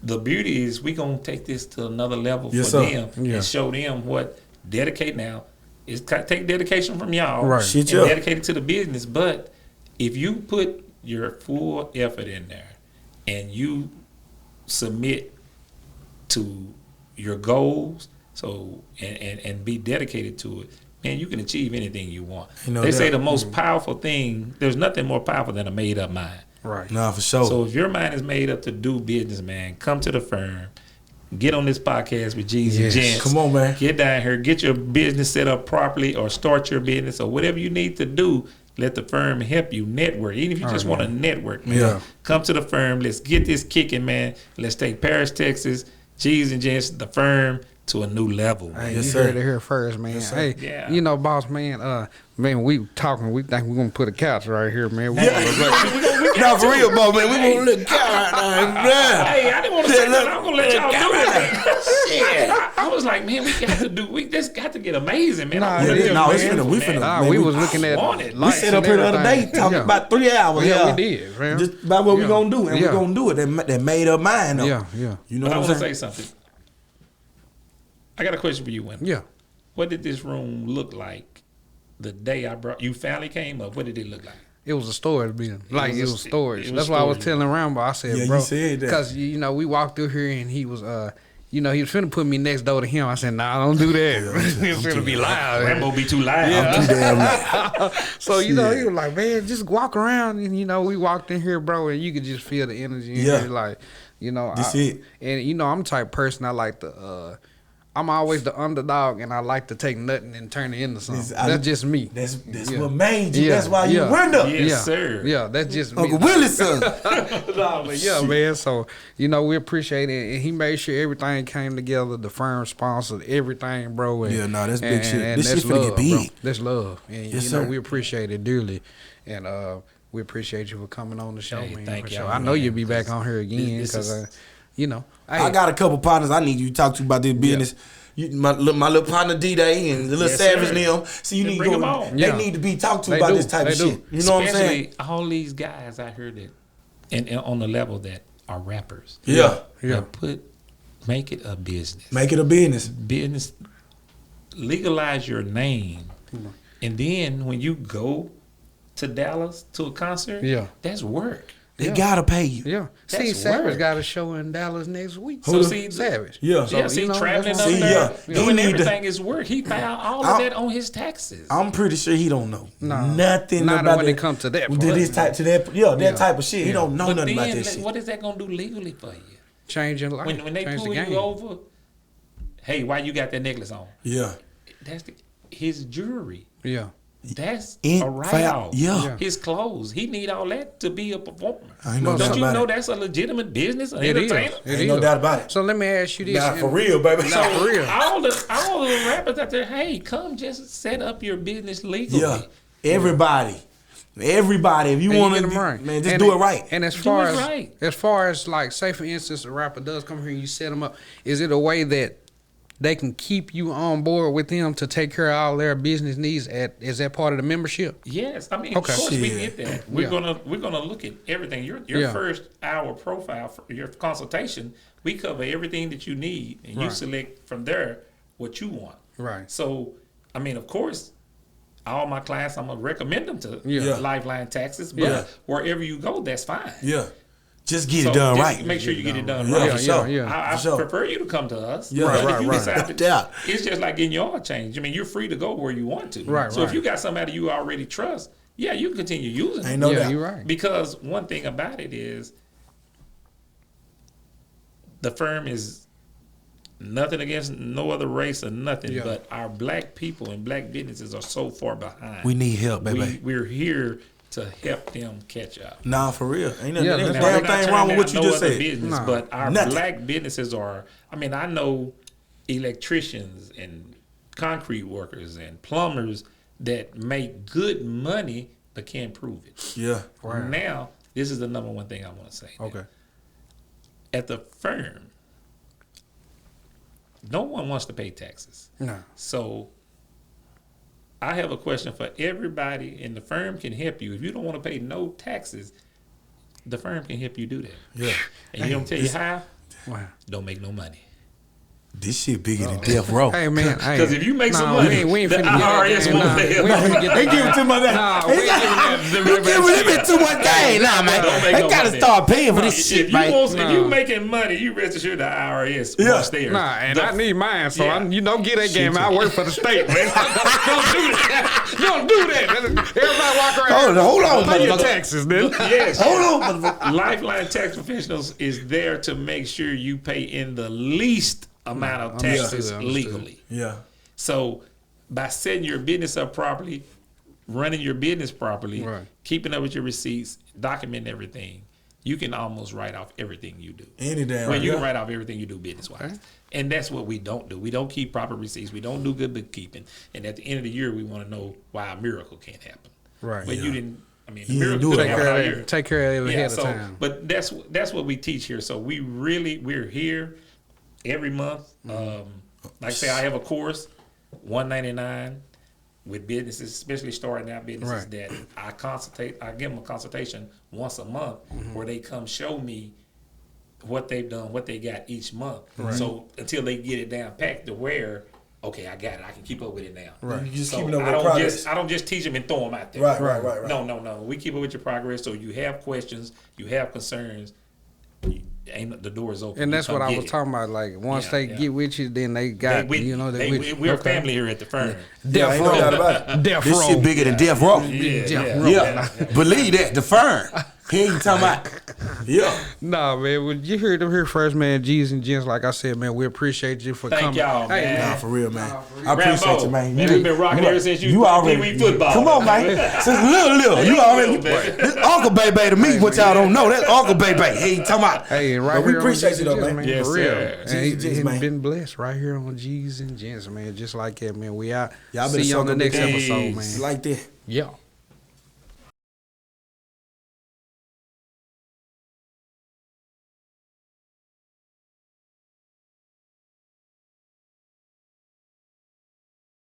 C: The beauty is we gonna take this to another level for them and show them what dedicate now is. Take dedication from y'all,
A: right?
C: And dedicate it to the business. But if you put your full effort in there and you submit to your goals, so and be dedicated to it, man, you can achieve anything you want. They say the most powerful thing, there's nothing more powerful than a made up mind.
A: Right.
B: Nah, for sure.
C: So if your mind is made up to do business, man, come to the firm, get on this podcast with G's and Gents.
B: Come on, man.
C: Get down here, get your business set up properly, or start your business, or whatever you need to do. Let the firm help you network. Even if you just want to network, man, come to the firm. Let's get this kicking, man. Let's take Paris, Texas, G's and Gents, the firm, to a new level.
A: Hey, you heard it here first, man.
B: Yes,
A: hey, you know, boss man, man, we talking, we think we're gonna put a couch right here, man.
B: No, for real, boy, man. We gonna look couch right now, man.
C: Hey, I didn't want to say that. I'm gonna let y'all do it. I was like, man, we just got to get amazing, man.
B: We
A: was looking at
B: we sat up here the other day talking about 3 hours.
A: Yeah, we did, man.
B: Just about what we gonna do, and we gonna do it. That made up mind, though.
A: Yeah.
B: You know
C: what
B: I'm
C: saying?
B: saying?
C: I want to say something. I got a question for you, Wendell.
A: Yeah.
C: What did this room look like the day you finally came up? What did it look like?
A: It was a storage building. It was storage. That's why I was telling Rambo. I said, bro,
B: you said that.
A: Because, you know, we walked through here and he was, he was finna put me next door to him. I said, nah, don't do that. It's finna be loud.
C: Rambo be too loud.
B: I'm too damn loud.
A: So, you know, he was like, man, just walk around. And, you know, we walked in here, bro, and you could just feel the energy in here. Like, you know.
B: That's it.
A: And, you know, I'm the type of person I like to, I'm always the underdog, and I like to take nothing and turn it into something. That's just me.
B: That's what made you. That's why you went up.
C: Yes, sir.
A: Yeah, that's just
B: Uncle Willie's son.
A: Man. So, you know, we appreciate it. And he made sure everything came together. The firm sponsored everything, bro. And,
B: that's big shit.
A: And
B: this
A: that's
B: shit finna
A: love,
B: get big.
A: bro. That's love. And,
B: yes,
A: you know,
B: sir.
A: we appreciate it dearly. And we appreciate you for coming on the show, man.
C: Thank you.
A: I know you'll be back on here again because, you know.
B: I got a couple partners I need you to talk to about this business. My little partner D-Day and the little Savage and them. So you need to go. They need to be talked to about this type of shit. You know what I'm saying?
C: Especially all these guys I heard that, and on the level that are rappers.
B: Yeah.
C: Make it a business.
B: Make it a business.
C: Business. Legalize your name, and then when you go to Dallas to a concert, that's work.
B: They gotta pay you.
A: Yeah. See, Savage got a show in Dallas next week.
C: So see,
A: Savage.
B: Yeah.
C: So, see, traveling up there, doing everything is work. He filed all of that on his taxes.
B: I'm pretty sure he don't know nothing
A: not
B: about
A: when it comes to that.
B: That type of shit. He don't know nothing about that shit.
C: What is that gonna do legally for you?
A: Changing life.
C: When they pull you over, hey, why you got that necklace on?
B: Yeah.
C: That's his jewelry.
A: Yeah.
C: That's
B: In
C: a write-off.
B: yeah.
C: His clothes. He need all that to be a performer.
B: I ain't no doubt
C: Don't you
B: about
C: know
B: it.
C: that's a legitimate business? An
A: It is.
C: entertainer?
B: Ain't no doubt about it.
A: So let me ask you this.
B: Nah, for real, baby.
C: So
A: for real.
C: all the rappers out there, hey, come just set up your business legally.
B: Yeah, everybody, if you
A: And
B: want
A: get
B: to,
A: them right.
B: man, just
A: And
B: do it right.
A: And as
C: Do
A: far
C: it
A: as
C: right.
A: as far as like, say for instance, a rapper does come here and you set them up. Is it a way that they can keep you on board with them to take care of all their business needs? Is that part of the membership?
C: Yes, I mean,
A: Okay.
C: of course we
B: Shit.
C: get that. We're
A: Yeah.
C: gonna look at everything. Your
A: Yeah.
C: first hour profile for your consultation, we cover everything that you need, and you
A: Right.
C: select from there what you want.
A: Right.
C: So, I mean, of course, all my clients, I'm gonna recommend them to
A: Yeah.
C: Lifeline Taxes, but
B: Yeah.
C: wherever you go, that's fine.
B: Yeah, just get
C: So
B: it done
C: just
B: right.
C: Make sure you get it done
B: Yeah,
C: right.
B: for sure.
A: Yeah.
C: I
B: For sure.
C: prefer you to come to us.
B: Yeah.
C: But
B: Right,
C: if you
A: right,
C: decide to,
B: Yeah.
C: it's just like getting your oil change. I mean, you're free to go where you want to.
A: Right,
C: So if
A: right.
C: you got somebody you already trust, yeah, you can continue using
B: Ain't
C: it.
B: no
A: Yeah,
B: doubt.
A: you're right.
C: Because one thing about it is the firm is nothing against no other race or nothing,
A: Yeah.
C: but our black people and black businesses are so far behind.
B: We need help, baby.
C: We're here to help them catch up.
B: Nah, for real. Ain't nothing,
A: Yeah,
B: ain't
A: that's
B: a
A: why
B: damn
C: We're not
B: thing wrong with
C: turning
B: what you
C: down
B: just
C: no other
B: said.
C: business,
A: Nah.
C: but our
B: Nothing.
C: black businesses are. I mean, I know electricians and concrete workers and plumbers that make good money but can't prove it.
B: Yeah,
A: Right.
C: Now, this is the number one thing I want to say.
A: Okay.
C: At the firm, no one wants to pay taxes.
A: No.
C: So I have a question for everybody, and the firm can help you. If you don't want to pay no taxes, the firm can help you do that.
B: yeah.
C: And you don't tell you how?
A: Wow.
C: Don't make no money.
B: This shit bigger than death row.
A: Hey man,
C: Because if you make some money,
A: we ain't
C: the
A: finna
C: IRS
A: get
C: won't
A: that.
C: pay
A: Nah, we ain't finna get
B: They
A: that.
B: give it to my dad.
A: Nah, we ain't giving that.
B: You giving a bit too much game, nah, man.
C: Don't make
B: They
C: no
B: gotta
C: money.
B: start paying for this
C: If
B: shit,
C: you
B: man.
C: want, if you
A: Nah.
C: making money, you rest assured the IRS
B: Yeah.
C: wants theirs.
A: Nah, and
C: The-
A: I need mine, so
C: Yeah.
A: get that game. I work for the state, man. Don't do that. Don't do that. Everybody walk around.
B: Hold on,
A: Pay your
B: motherfucker.
A: taxes, then.
C: Yes.
B: Hold on, motherfucker.
C: Lifeline Tax Professionals is there to make sure you pay in the least amount of taxes
A: Understood.
C: legally.
B: Yeah.
C: So by setting your business up properly, running your business properly,
A: Right.
C: keeping up with your receipts, documenting everything, you can almost write off everything you do.
B: Any damn
C: Well, you
B: yeah.
C: can write off everything you do business-wise.
A: Okay.
C: And that's what we don't do. We don't keep proper receipts. We don't do good bookkeeping. And at the end of the year, we want to know why a miracle can't happen.
A: Right.
C: But
B: Yeah.
C: you didn't, I mean, the
B: You didn't
C: miracle
B: do it
C: didn't
A: Take
C: happen
A: care
C: all
A: of
C: year.
A: it. Take care of it ahead of time.
C: But that's what we teach here. So we're here every month. Like I say, I have a course, $199 with businesses, especially starting out businesses
A: Right.
C: that I give them a consultation once a month where they come show me what they've done, what they got each month. So until they get it down packed to where, okay, I got it. I can keep up with it now.
A: Right.
B: You just
C: So
B: keeping up
C: I
B: with
C: don't
B: progress.
C: I don't just teach them and throw them out there.
B: Right.
C: No. We keep up with your progress. So you have questions, you have concerns. The door is open.
A: And
C: You
A: that's
C: come
A: what I
C: get
A: was
C: it.
A: talking about. Like once
C: Yeah,
A: they
C: yeah.
A: get with you, then they got
C: We're
A: Okay.
C: family here at the firm.
B: Yeah, ain't no doubt about it.
A: Death
B: This
A: row.
B: shit bigger than death row.
C: Yeah.
B: Believe that. The firm. He ain't talking about. Yeah.
A: Nah, man. Well, you heard them here first, man. G's and Gents. Like I said, man, we appreciate you for
C: Thank
A: coming.
C: y'all, man.
B: Nah, for real, man.
A: Nah, for real.
B: I appreciate
C: Rambo,
B: you, man.
C: man, we've been rocking ever since you
B: already
C: pee-wee football.
B: Come on, man. Since little. You already. This Uncle Baby to me, what y'all don't know. That's Uncle Baby. He ain't talking about.
A: Hey, right
B: But we
A: here on
B: appreciate
A: G's
B: you,
A: and
B: though,
A: Gents,
B: man.
C: Yes,
A: for real.
C: sir.
A: And
B: G's and
A: he
B: Gents, man.
A: been blessed right here on G's and Gents, man. Just like that, man. We out.
B: Y'all
A: See
B: better
A: you on
B: suck
A: the
B: up
A: next
B: the
A: episode,
C: Peace.
A: man.
B: Like that.
A: Yeah.